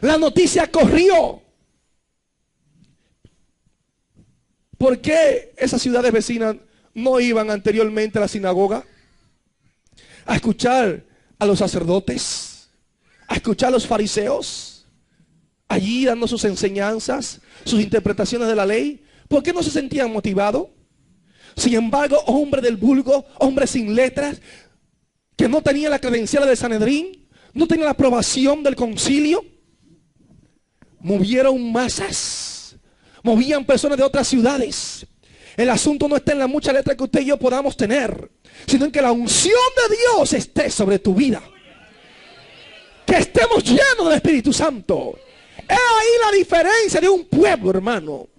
La noticia corrió. ¿Por qué esas ciudades vecinas no iban anteriormente a la sinagoga a escuchar a los sacerdotes, a escuchar a los fariseos, allí dando sus enseñanzas, sus interpretaciones de la ley? ¿Por qué no se sentían motivados? Sin embargo, hombres del vulgo, hombres sin letras, que no tenían la credencial del Sanedrín, no tenían la aprobación del concilio, movieron masas, movían personas de otras ciudades. El asunto no está en la mucha letra que usted y yo podamos tener, sino en que la unción de Dios esté sobre tu vida. Que estemos llenos del Espíritu Santo. Es ahí la diferencia de un pueblo, hermano.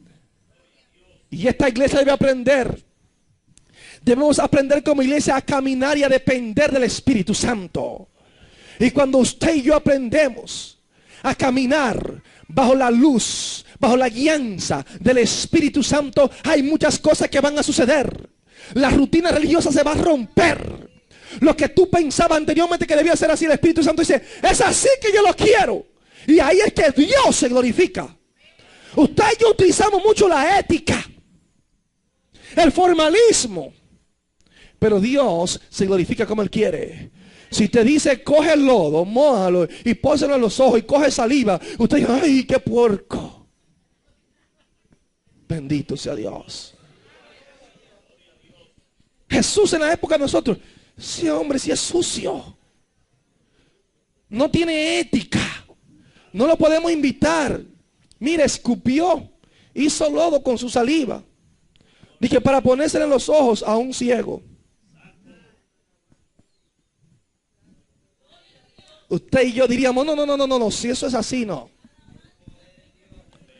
Y esta iglesia debe aprender. Debemos aprender como iglesia a caminar y a depender del Espíritu Santo. Y cuando usted y yo aprendemos a caminar bajo la luz, bajo la guianza del Espíritu Santo, hay muchas cosas que van a suceder. La rutina religiosa se va a romper. Lo que tú pensabas anteriormente que debía ser así, el Espíritu Santo dice, es así que yo lo quiero. Y ahí es que Dios se glorifica. Usted y yo utilizamos mucho la ética, el formalismo, pero Dios se glorifica como Él quiere. Si te dice, coge el lodo, mójalo y póselo en los ojos y coge saliva, usted dice, ay, qué puerco. Bendito sea Dios. Jesús en la época de nosotros, sí, hombre, sí es sucio. No tiene ética. No lo podemos invitar. Mira, escupió, hizo lodo con su saliva. Dije, para ponérselo en los ojos a un ciego. Usted y yo diríamos, no, si eso es así, no.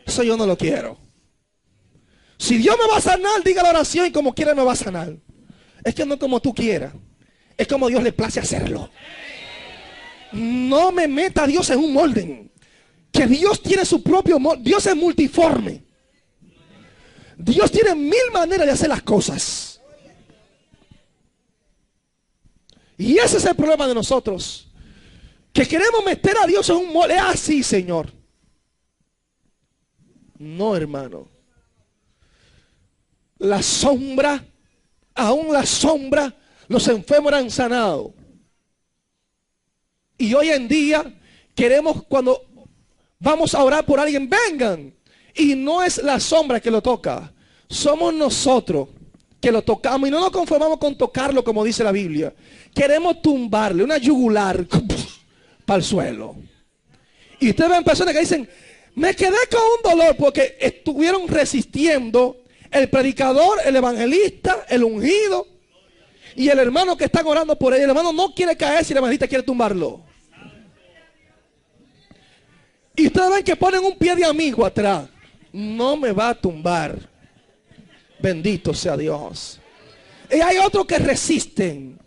Eso yo no lo quiero. Si Dios me va a sanar, diga la oración y como quiera me va a sanar. Es que no como tú quieras. Es como Dios le place hacerlo. No me meta a Dios en un molde. Que Dios tiene su propio molde. Dios es multiforme. Dios tiene 1000 maneras de hacer las cosas. Y ese es el problema de nosotros. Que queremos meter a Dios en un molde. Es así, Señor. No, hermano. La sombra, aún la sombra, los enfermos eran sanados. Y hoy en día queremos, cuando vamos a orar por alguien, vengan. Y no es la sombra que lo toca. Somos nosotros que lo tocamos. Y no nos conformamos con tocarlo como dice la Biblia. Queremos tumbarle una yugular para el suelo. Y ustedes ven personas que dicen, me quedé con un dolor porque estuvieron resistiendo el predicador, el evangelista, el ungido y el hermano que están orando por él. El hermano no quiere caer si el evangelista quiere tumbarlo. Y ustedes ven que ponen un pie de amigo atrás. No me va a tumbar. Bendito sea Dios. Y hay otros que resisten.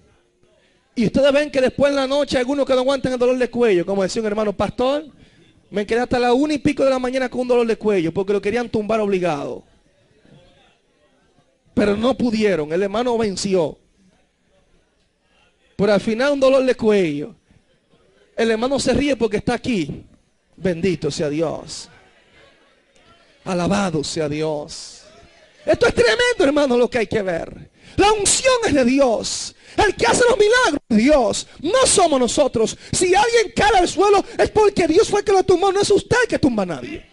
Y ustedes ven que después en la noche hay algunos que no aguantan el dolor de cuello. Como decía un hermano, pastor, me quedé hasta las 1:00 de la mañana con un dolor de cuello porque lo querían tumbar obligado. Pero no pudieron. El hermano venció. Pero al final un dolor de cuello. El hermano se ríe porque está aquí. Bendito sea Dios. Alabado sea Dios. Esto es tremendo, hermano, lo que hay que ver. La unción es de Dios. El que hace los milagros es Dios. No somos nosotros. Si alguien cae al suelo es porque Dios fue el que lo tumbó. No es usted el que tumba a nadie.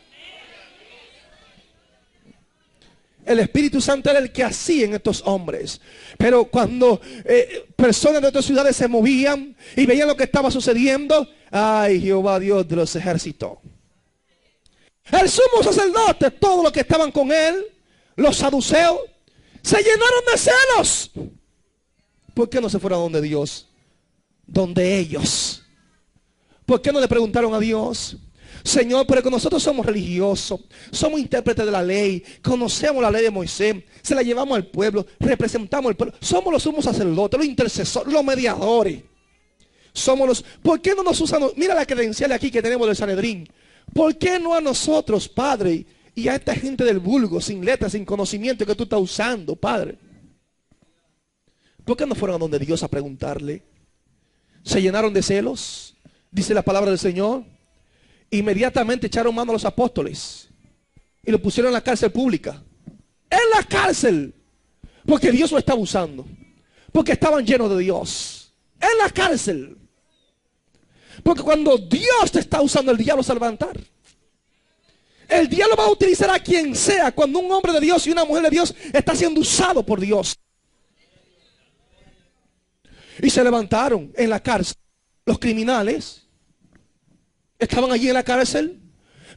El Espíritu Santo era el que hacía en estos hombres. Pero cuando personas de otras ciudades se movían y veían lo que estaba sucediendo, ay, Jehová Dios de los ejércitos. El sumo sacerdote, todos los que estaban con él, los saduceos, se llenaron de celos. ¿Por qué no se fueron a donde Dios? Donde ellos. ¿Por qué no le preguntaron a Dios? Señor, pero que nosotros somos religiosos, somos intérpretes de la ley, conocemos la ley de Moisés, se la llevamos al pueblo, representamos al pueblo, somos los sumos sacerdotes, los intercesores, los mediadores. Somos los... ¿Por qué no nos usan? Mira la credencial aquí que tenemos del Sanedrín. ¿Por qué no a nosotros, Padre, y a esta gente del vulgo, sin letras, sin conocimiento que tú estás usando, Padre? ¿Por qué no fueron a donde Dios a preguntarle? Se llenaron de celos, dice la palabra del Señor. Inmediatamente echaron mano a los apóstoles y lo pusieron en la cárcel pública. En la cárcel. Porque Dios lo estaba usando. Porque estaban llenos de Dios. En la cárcel. Porque cuando Dios te está usando, el diablo se va a levantar. El diablo va a utilizar a quien sea cuando un hombre de Dios y una mujer de Dios está siendo usado por Dios. Y se levantaron en la cárcel los criminales. Estaban allí en la cárcel.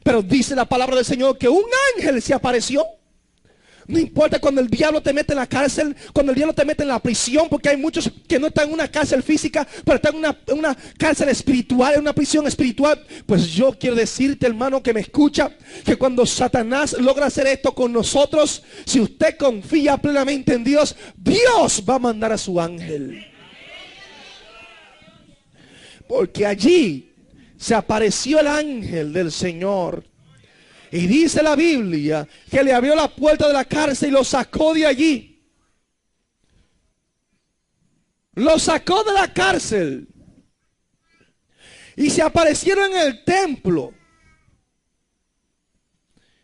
Pero dice la palabra del Señor que un ángel se apareció. No importa cuando el diablo te mete en la cárcel, cuando el diablo te mete en la prisión, porque hay muchos que no están en una cárcel física, pero están en una cárcel espiritual, en una prisión espiritual. Pues yo quiero decirte, hermano, que me escucha, que cuando Satanás logra hacer esto con nosotros, si usted confía plenamente en Dios, Dios va a mandar a su ángel. Porque allí se apareció el ángel del Señor. Y dice la Biblia que le abrió la puerta de la cárcel y lo sacó de allí. Lo sacó de la cárcel. Y se aparecieron en el templo.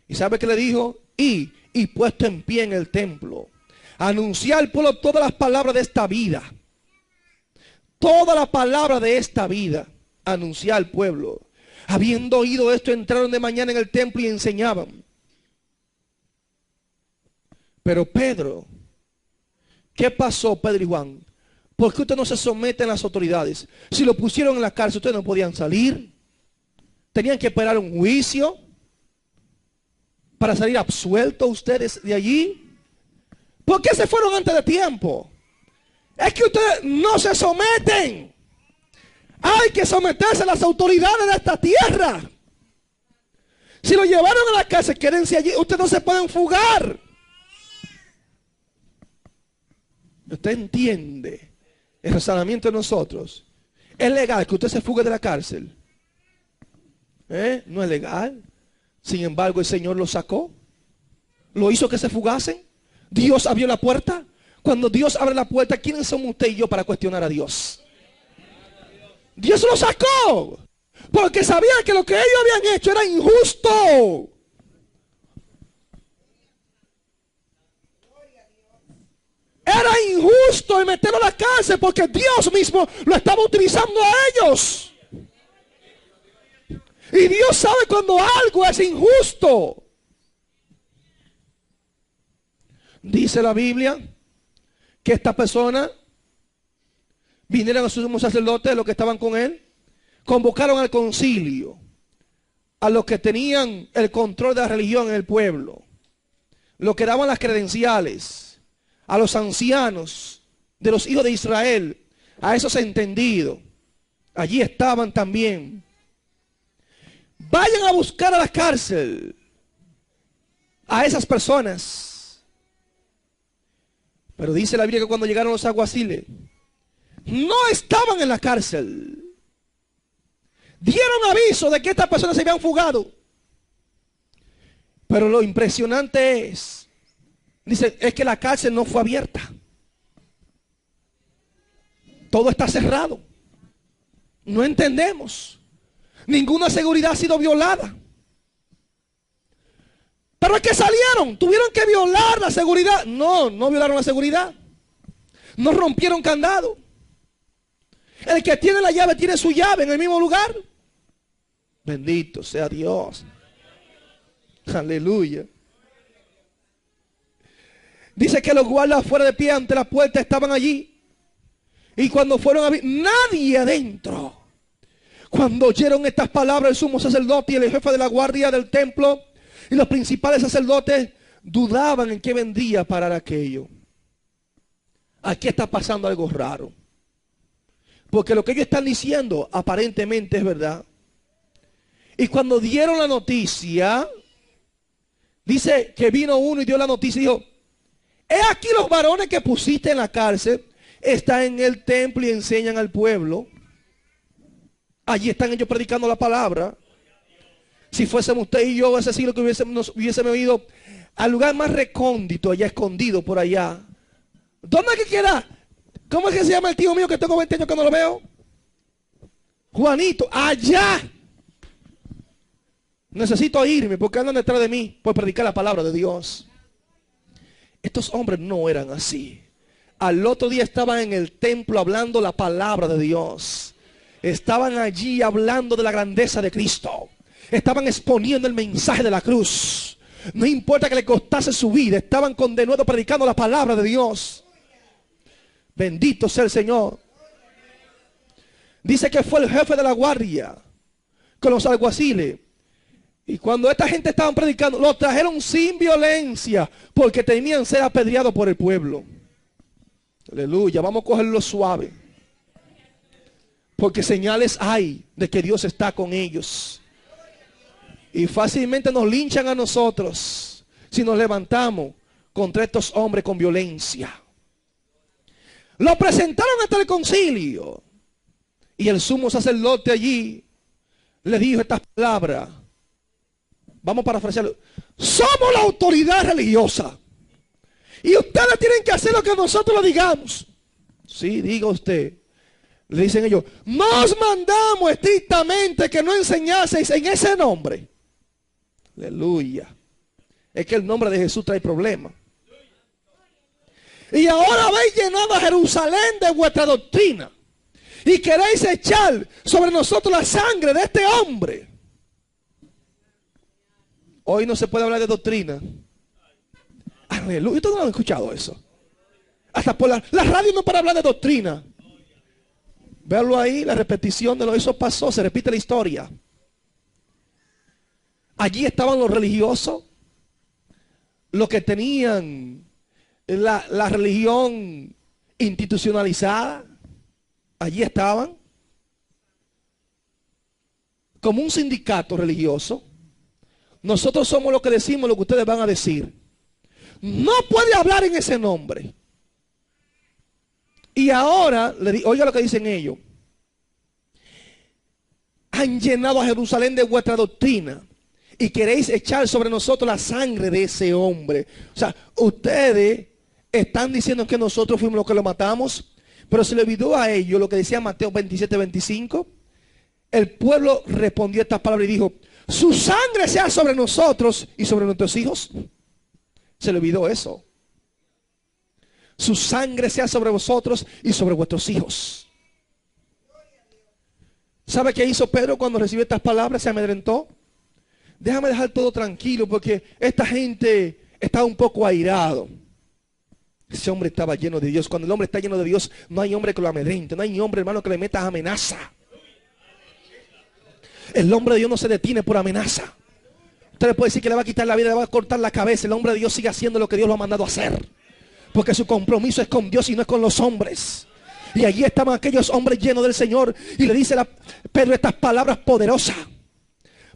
¿Y sabe qué le dijo? Y puesto en pie en el templo, anunciar al pueblo todas las palabras de esta vida. Toda la palabra de esta vida. Anunciar al pueblo. Habiendo oído esto, entraron de mañana en el templo y enseñaban. Pero Pedro, ¿qué pasó, Pedro y Juan? ¿Por qué ustedes no se someten a las autoridades? Si lo pusieron en la cárcel, ustedes no podían salir. Tenían que esperar un juicio para salir absueltos ustedes de allí. ¿Por qué se fueron antes de tiempo? Es que ustedes no se someten. Hay que someterse a las autoridades de esta tierra. Si lo llevaron a la cárcel, quédense allí. Ustedes no se pueden fugar. Usted entiende el razonamiento de nosotros. ¿Es legal que usted se fugue de la cárcel? No es legal. Sin embargo, el Señor lo sacó. Lo hizo que se fugasen. Dios abrió la puerta. Cuando Dios abre la puerta, ¿quiénes somos usted y yo para cuestionar a Dios? Dios lo sacó. Porque sabía que lo que ellos habían hecho era injusto. Era injusto y meterlo a la cárcel porque Dios mismo lo estaba utilizando a ellos. Y Dios sabe cuando algo es injusto. Dice la Biblia que esta persona vinieron a sus sumos sacerdotes, los que estaban con él, convocaron al concilio, a los que tenían el control de la religión en el pueblo, los que daban las credenciales, a los ancianos de los hijos de Israel, a esos entendidos. Allí estaban también. Vayan a buscar a la cárcel a esas personas. Pero dice la Biblia que cuando llegaron los alguaciles, no estaban en la cárcel. Dieron aviso de que estas personas se habían fugado. Pero lo impresionante es, dice, es que la cárcel no fue abierta. Todo está cerrado. No entendemos. Ninguna seguridad ha sido violada. Pero es que salieron, tuvieron que violar la seguridad. No, no violaron la seguridad. No rompieron candado. El que tiene la llave tiene su llave en el mismo lugar. Bendito sea Dios. Aleluya. Dice que los guardas fuera de pie ante la puerta estaban allí. Y cuando fueron a ver, nadie adentro. Cuando oyeron estas palabras, el sumo sacerdote y el jefe de la guardia del templo y los principales sacerdotes dudaban en qué vendría a parar aquello. Aquí está pasando algo raro. Porque lo que ellos están diciendo aparentemente es verdad. Y cuando dieron la noticia, dice que vino uno y dio la noticia y dijo, he aquí los varones que pusiste en la cárcel, están en el templo y enseñan al pueblo. Allí están ellos predicando la palabra. Si fuésemos usted y yo ese siglo que hubiésemos ido al lugar más recóndito, allá escondido por allá. ¿Dónde es que queda? ¿Cómo es que se llama el tío mío que tengo 20 años que no lo veo? Juanito, allá. Necesito irme porque andan detrás de mí por predicar la palabra de Dios. Estos hombres no eran así. Al otro día estaban en el templo hablando la palabra de Dios. Estaban allí hablando de la grandeza de Cristo. Estaban exponiendo el mensaje de la cruz. No importa que le costase su vida. Estaban condenados predicando la palabra de Dios. Bendito sea el Señor. Dice que fue el jefe de la guardia con los alguaciles. Y cuando esta gente estaban predicando, los trajeron sin violencia, porque temían ser apedreados por el pueblo. Aleluya, vamos a cogerlo suave. Porque señales hay de que Dios está con ellos. Y fácilmente nos linchan a nosotros si nos levantamos contra estos hombres con violencia. Lo presentaron ante el concilio. Y el sumo sacerdote allí le dijo estas palabras. Vamos para parafrasearlo. Somos la autoridad religiosa. Y ustedes tienen que hacer lo que nosotros le digamos. Sí, diga usted. Le dicen ellos, nos mandamos estrictamente que no enseñaseis en ese nombre. Aleluya. Es que el nombre de Jesús trae problemas. Y ahora habéis llenado a Jerusalén de vuestra doctrina. Y queréis echar sobre nosotros la sangre de este hombre. Hoy no se puede hablar de doctrina. Aleluya. Ustedes no han escuchado eso. Hasta por la radio no para hablar de doctrina. Verlo ahí, la repetición de lo que eso pasó, se repite la historia. Allí estaban los religiosos, los que tenían la religión institucionalizada. Allí estaban, como un sindicato religioso. Nosotros somos los que decimos lo que ustedes van a decir. No puede hablar en ese nombre. Y ahora, oiga lo que dicen ellos. Han llenado a Jerusalén de vuestra doctrina y queréis echar sobre nosotros la sangre de ese hombre. O sea, ustedes están diciendo que nosotros fuimos los que lo matamos, pero se le olvidó a ellos lo que decía Mateo 27:25. El pueblo respondió estas palabras y dijo, su sangre sea sobre nosotros y sobre nuestros hijos. Se le olvidó eso. Su sangre sea sobre vosotros y sobre vuestros hijos. ¿Sabe qué hizo Pedro cuando recibió estas palabras? Se amedrentó. Déjame dejar todo tranquilo porque esta gente estaba un poco airado. Ese hombre estaba lleno de Dios. Cuando el hombre está lleno de Dios, no hay hombre que lo amedrente. No hay hombre, hermano, que le meta amenaza. El hombre de Dios no se detiene por amenaza. Usted le puede decir que le va a quitar la vida, le va a cortar la cabeza. El hombre de Dios sigue haciendo lo que Dios lo ha mandado a hacer. Porque su compromiso es con Dios y no es con los hombres. Y allí estaban aquellos hombres llenos del Señor. Y le dice Pedro estas palabras poderosas.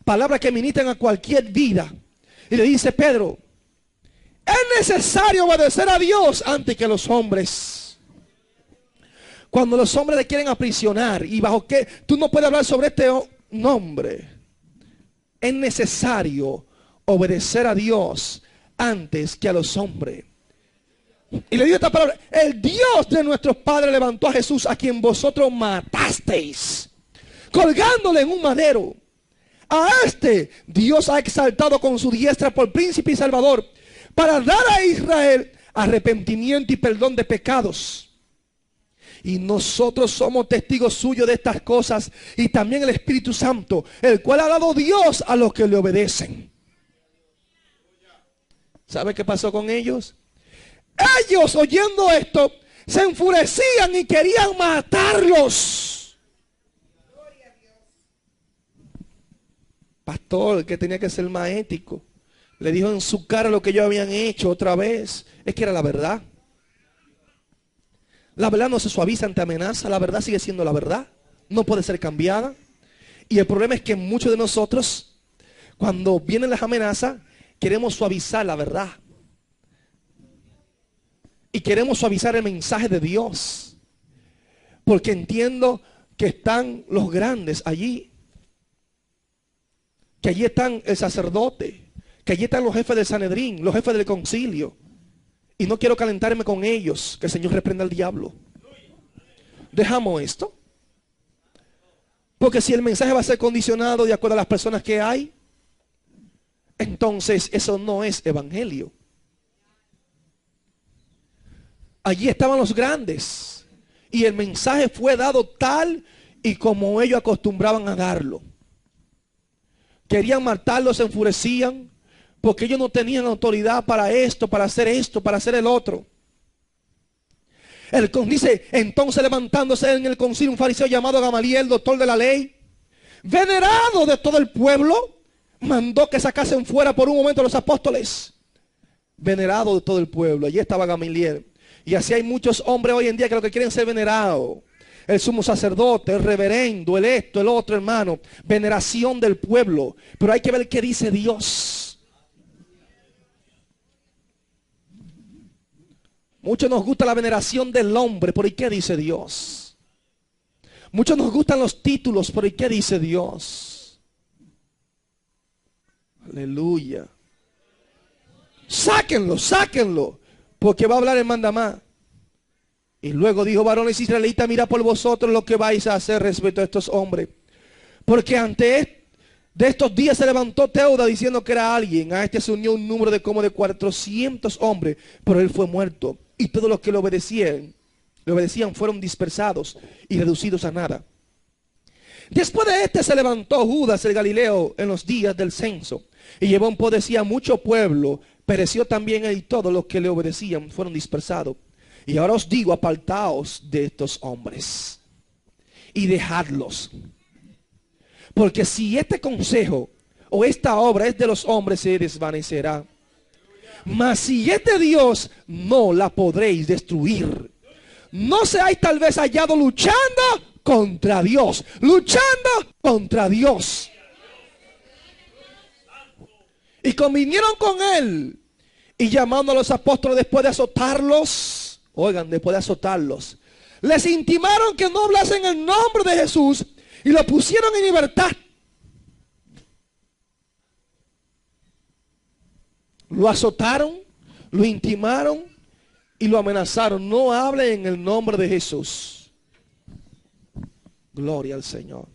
Palabras que ministran a cualquier vida. Y le dice Pedro, es necesario obedecer a Dios antes que a los hombres. Cuando los hombres le quieren aprisionar. ¿Y bajo qué? Tú no puedes hablar sobre este nombre. Es necesario obedecer a Dios antes que a los hombres. Y le digo esta palabra, el Dios de nuestros padres levantó a Jesús, a quien vosotros matasteis, colgándole en un madero. A este Dios ha exaltado con su diestra por príncipe y salvador, para dar a Israel arrepentimiento y perdón de pecados. Y nosotros somos testigos suyos de estas cosas, y también el Espíritu Santo, el cual ha dado Dios a los que le obedecen. ¿Sabe qué pasó con ellos? Ellos, oyendo esto, se enfurecían y querían matarlos. Pastor, que tenía que ser más ético, le dijo en su cara lo que ellos habían hecho otra vez. Es que era la verdad. La verdad no se suaviza ante amenaza. La verdad sigue siendo la verdad. No puede ser cambiada. Y el problema es que muchos de nosotros, cuando vienen las amenazas, queremos suavizar la verdad. Y queremos suavizar el mensaje de Dios. Porque entiendo que están los grandes allí. Que allí están el sacerdote. Que allí están los jefes del Sanedrín, los jefes del concilio. Y no quiero calentarme con ellos. Que el Señor reprenda al diablo. Dejamos esto. Porque si el mensaje va a ser condicionado de acuerdo a las personas que hay, entonces eso no es evangelio. Allí estaban los grandes. Y el mensaje fue dado tal y como ellos acostumbraban a darlo. Querían matarlos, se enfurecían. Porque ellos no tenían autoridad para esto, para hacer el otro. Dice, entonces levantándose en el concilio un fariseo llamado Gamaliel, doctor de la ley, venerado de todo el pueblo, mandó que sacasen fuera por un momento a los apóstoles, venerados de todo el pueblo. Allí estaba Gamaliel. Y así hay muchos hombres hoy en día que lo que quieren ser venerados. El sumo sacerdote, el reverendo, el esto, el otro, hermano. Veneración del pueblo. Pero hay que ver qué dice Dios. Muchos nos gusta la veneración del hombre, pero ¿y qué dice Dios? Muchos nos gustan los títulos, pero ¿y qué dice Dios? Aleluya. Sáquenlo, sáquenlo, porque va a hablar el mandamás. Y luego dijo: varones israelitas, mira por vosotros lo que vais a hacer respecto a estos hombres. Porque de estos días se levantó Teuda diciendo que era alguien. A este se unió un número de como de 400 hombres, pero él fue muerto. Y todos los que le obedecían fueron dispersados y reducidos a nada. Después de este se levantó Judas el Galileo en los días del censo. Y llevó en podesía mucho pueblo. Pereció también él, y todos los que le obedecían fueron dispersados. Y ahora os digo: apartaos de estos hombres y dejadlos. Porque si este consejo o esta obra es de los hombres, se desvanecerá. Mas si es de Dios, no la podréis destruir. No seáis tal vez hallados luchando contra Dios. Luchando contra Dios. Y convinieron con él. Y llamando a los apóstoles después de azotarlos. Oigan, después de azotarlos, les intimaron que no hablasen el nombre de Jesús. Y lo pusieron en libertad. Lo azotaron, lo intimaron y lo amenazaron: no hablen en el nombre de Jesús. Gloria al Señor.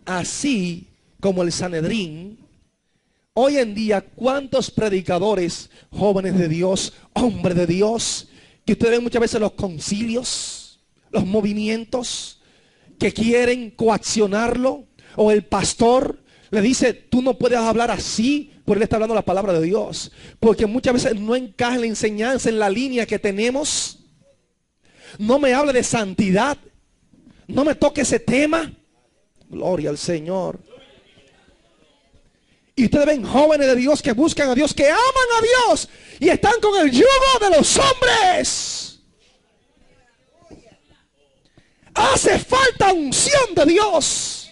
Así como el Sanedrín, hoy en día, ¿cuántos predicadores, jóvenes de Dios, hombres de Dios, que ustedes ven muchas veces los concilios, los movimientos, que quieren coaccionarlo? O el pastor le dice: tú no puedes hablar así, porque él está hablando la palabra de Dios. Porque muchas veces no encaja en la enseñanza, en la línea que tenemos. No me hable de santidad. No me toque ese tema. Gloria al Señor. Y ustedes ven jóvenes de Dios que buscan a Dios, que aman a Dios y están con el yugo de los hombres. Hace falta unción de Dios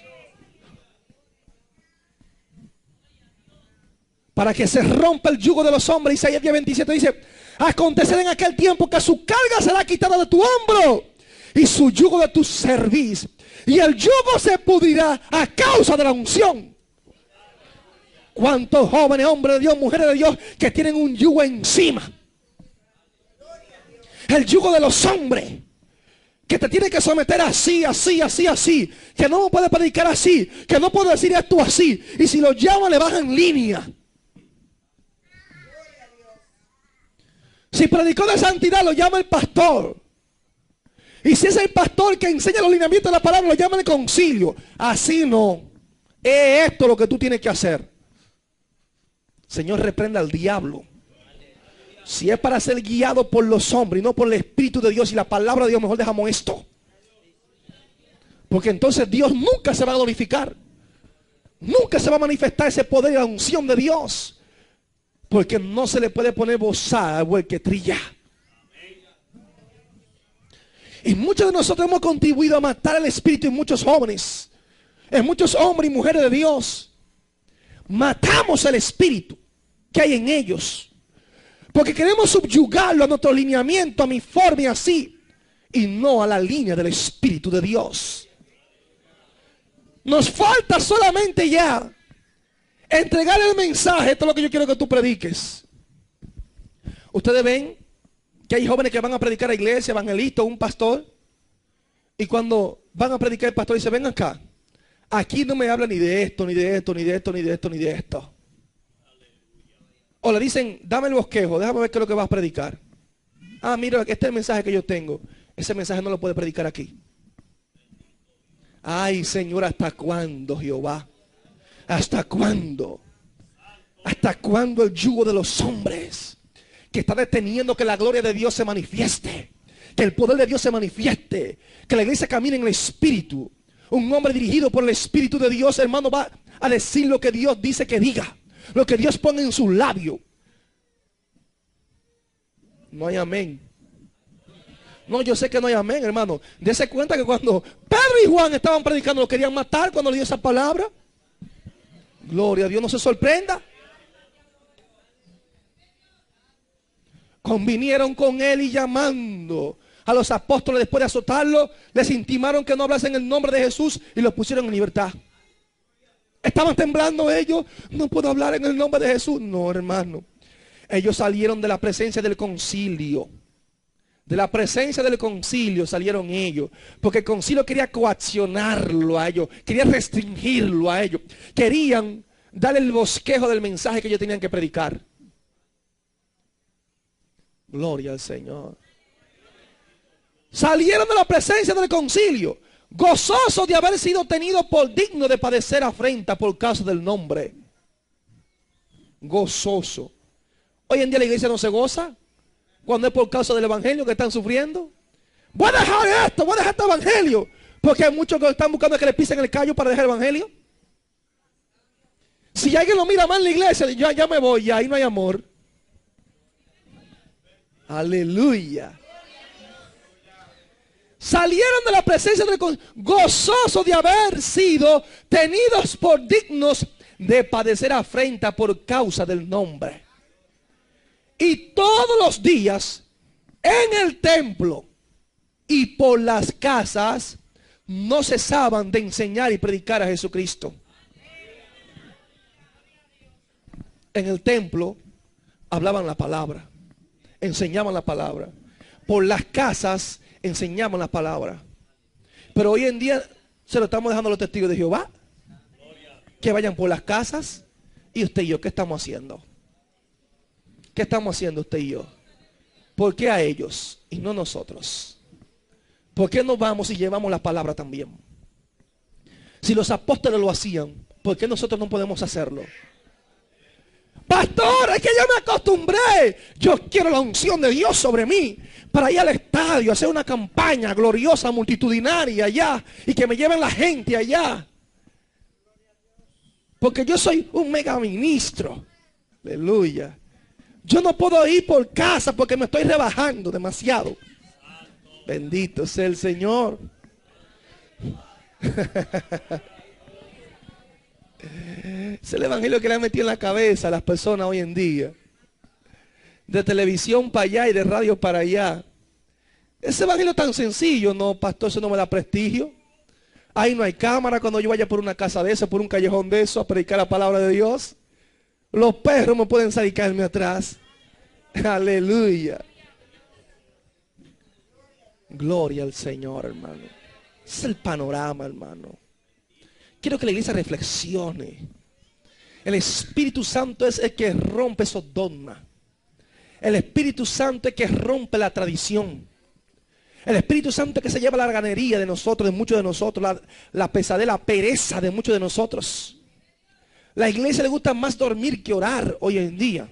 para que se rompa el yugo de los hombres. Isaías 10:27 dice: acontecerá en aquel tiempo que su carga será quitada de tu hombro y su yugo de tu cerviz, y el yugo se pudrirá a causa de la unción. ¿Cuántos jóvenes, hombres de Dios, mujeres de Dios, que tienen un yugo encima? El yugo de los hombres, que te tiene que someter así, así, así, así, que no puede predicar así, que no puede decir esto así, y si lo llama le bajan línea. Si predicó de santidad, lo llama el pastor. Y si es el pastor que enseña los lineamientos de la palabra, lo llama el concilio. Así no. Es esto lo que tú tienes que hacer. Señor, reprenda al diablo. Si es para ser guiado por los hombres y no por el Espíritu de Dios y la palabra de Dios, mejor dejamos esto. Porque entonces Dios nunca se va a glorificar. Nunca se va a manifestar ese poder y la unción de Dios. Porque no se le puede poner bozal al buey que trilla. Y muchos de nosotros hemos contribuido a matar el espíritu en muchos jóvenes, en muchos hombres y mujeres de Dios. Matamos el espíritu que hay en ellos, porque queremos subyugarlo a nuestro lineamiento, a mi forma y así, y no a la línea del Espíritu de Dios. Nos falta solamente ya entregar el mensaje. Esto es lo que yo quiero que tú prediques. Ustedes ven que hay jóvenes que van a predicar a iglesia, evangelistas, un pastor, y cuando van a predicar, el pastor dice: ven acá, aquí no me habla ni de esto, ni de esto, ni de esto, ni de esto, ni de esto. O le dicen: dame el bosquejo, déjame ver qué es lo que vas a predicar. Ah, mira, este es el mensaje que yo tengo. Ese mensaje no lo puede predicar aquí. Ay, Señor, ¿hasta cuándo, Jehová? ¿Hasta cuándo? ¿Hasta cuándo el yugo de los hombres que está deteniendo que la gloria de Dios se manifieste? Que el poder de Dios se manifieste. Que la iglesia camine en el Espíritu. Un hombre dirigido por el Espíritu de Dios, hermano, va a decir lo que Dios dice que diga. Lo que Dios pone en su labio. No hay amén. No, yo sé que no hay amén, hermano. Dese cuenta que cuando Pedro y Juan estaban predicando, lo querían matar cuando le dio esa palabra. Gloria a Dios, no se sorprenda. Convinieron con él y llamando a los apóstoles después de azotarlo, les intimaron que no hablasen en el nombre de Jesús y los pusieron en libertad. Estaban temblando ellos. No puedo hablar en el nombre de Jesús. No, hermano. Ellos salieron de la presencia del concilio. De la presencia del concilio salieron ellos. Porque el concilio quería coaccionarlo a ellos. Quería restringirlo a ellos. Querían darle el bosquejo del mensaje que ellos tenían que predicar. Gloria al Señor. Salieron de la presencia del concilio, gozosos de haber sido tenidos por digno de padecer afrenta por causa del nombre. Gozoso. Hoy en día la iglesia no se goza cuando es por causa del evangelio que están sufriendo. Voy a dejar esto, voy a dejar este evangelio, porque hay muchos que están buscando que le pisen el callo para dejar el evangelio. Si alguien lo mira mal en la iglesia, ya me voy, ya ahí no hay amor. Aleluya. Salieron de la presencia del gozosos de haber sido tenidos por dignos de padecer afrenta por causa del nombre. Y todos los días en el templo y por las casas no cesaban de enseñar y predicar a Jesucristo. En el templo hablaban la palabra, enseñaban la palabra. Por las casas enseñaban la palabra. Pero hoy en día se lo estamos dejando a los testigos de Jehová, que vayan por las casas. Y usted y yo, ¿qué estamos haciendo? ¿Qué estamos haciendo usted y yo? ¿Por qué a ellos y no nosotros? ¿Por qué no vamos y llevamos la palabra también? Si los apóstoles lo hacían, ¿por qué nosotros no podemos hacerlo? Pastor, es que yo me acostumbré. Yo quiero la unción de Dios sobre mí para ir al estadio, hacer una campaña gloriosa, multitudinaria allá, y que me lleven la gente allá. Porque yo soy un mega ministro. Aleluya. Yo no puedo ir por casa porque me estoy rebajando demasiado. Bendito sea el Señor. Es el evangelio que le han metido en la cabeza a las personas hoy en día. De televisión para allá y de radio para allá. Ese evangelio tan sencillo. No, pastor, eso no me da prestigio. Ahí no hay cámara cuando yo vaya por una casa de eso, por un callejón de eso, a predicar la palabra de Dios. Los perros me pueden salirme atrás. Aleluya. Gloria al Señor, hermano. Ese es el panorama, hermano. Quiero que la iglesia reflexione. El Espíritu Santo es el que rompe esos dogmas. El Espíritu Santo es el que rompe la tradición. El Espíritu Santo es el que se lleva la haraganería de nosotros, de muchos de nosotros, la pesadez, la pereza de muchos de nosotros. La iglesia le gusta más dormir que orar hoy en día.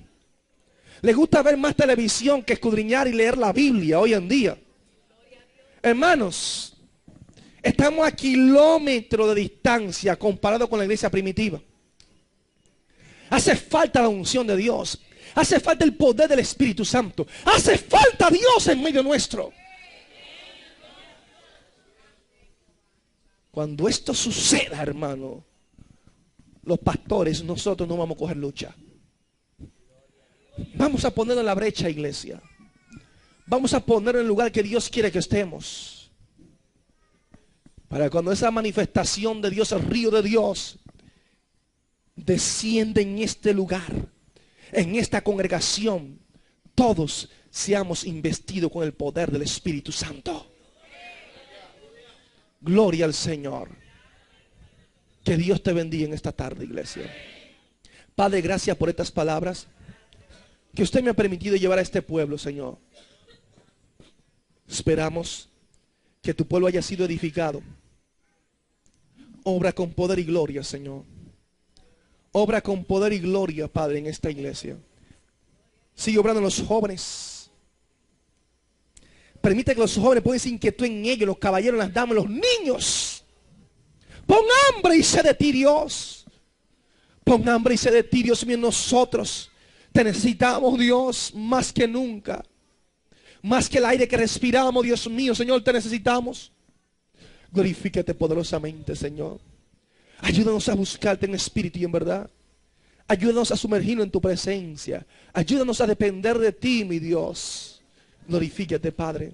Le gusta ver más televisión que escudriñar y leer la Biblia hoy en día. Hermanos, estamos a kilómetros de distancia comparado con la iglesia primitiva. Hace falta la unción de Dios. Hace falta el poder del Espíritu Santo. Hace falta Dios en medio nuestro. Cuando esto suceda, hermano, los pastores, nosotros no vamos a coger lucha. Vamos a ponerlo en la brecha, iglesia. Vamos a ponerlo en el lugar que Dios quiere que estemos. Para cuando esa manifestación de Dios, el río de Dios, desciende en este lugar, en esta congregación, todos seamos investidos con el poder del Espíritu Santo. Gloria al Señor. Que Dios te bendiga en esta tarde, iglesia. Padre, gracias por estas palabras que usted me ha permitido llevar a este pueblo, Señor. Esperamos que tu pueblo haya sido edificado. Obra con poder y gloria, Señor. Obra con poder y gloria, Padre, en esta iglesia. Sigue obrando en los jóvenes. Permite que los jóvenes pongan esa inquietud en ellos, los caballeros, las damas, los niños. Pon hambre y sed de ti, Dios. Pon hambre y sed de ti, Dios mío, en nosotros. Te necesitamos, Dios, más que nunca. Más que el aire que respiramos, Dios mío, Señor, te necesitamos. Glorifícate poderosamente, Señor. Ayúdanos a buscarte en espíritu y en verdad. Ayúdanos a sumergirnos en tu presencia. Ayúdanos a depender de ti, mi Dios. Glorifícate, Padre.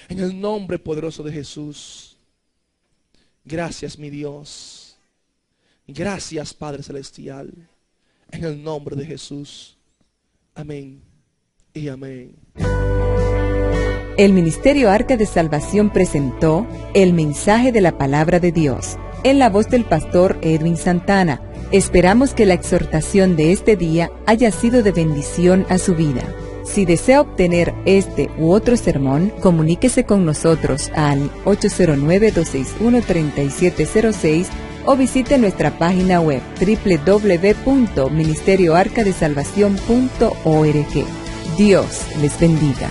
En el nombre poderoso de Jesús. Gracias, mi Dios. Gracias, Padre Celestial. En el nombre de Jesús. Amén y amén. El Ministerio Arca de Salvación presentó el mensaje de la Palabra de Dios, en la voz del pastor Edwin Santana. Esperamos que la exhortación de este día haya sido de bendición a su vida. Si desea obtener este u otro sermón, comuníquese con nosotros al 809-261-3706 o visite nuestra página web www.ministerioarcadesalvacion.org. Dios les bendiga.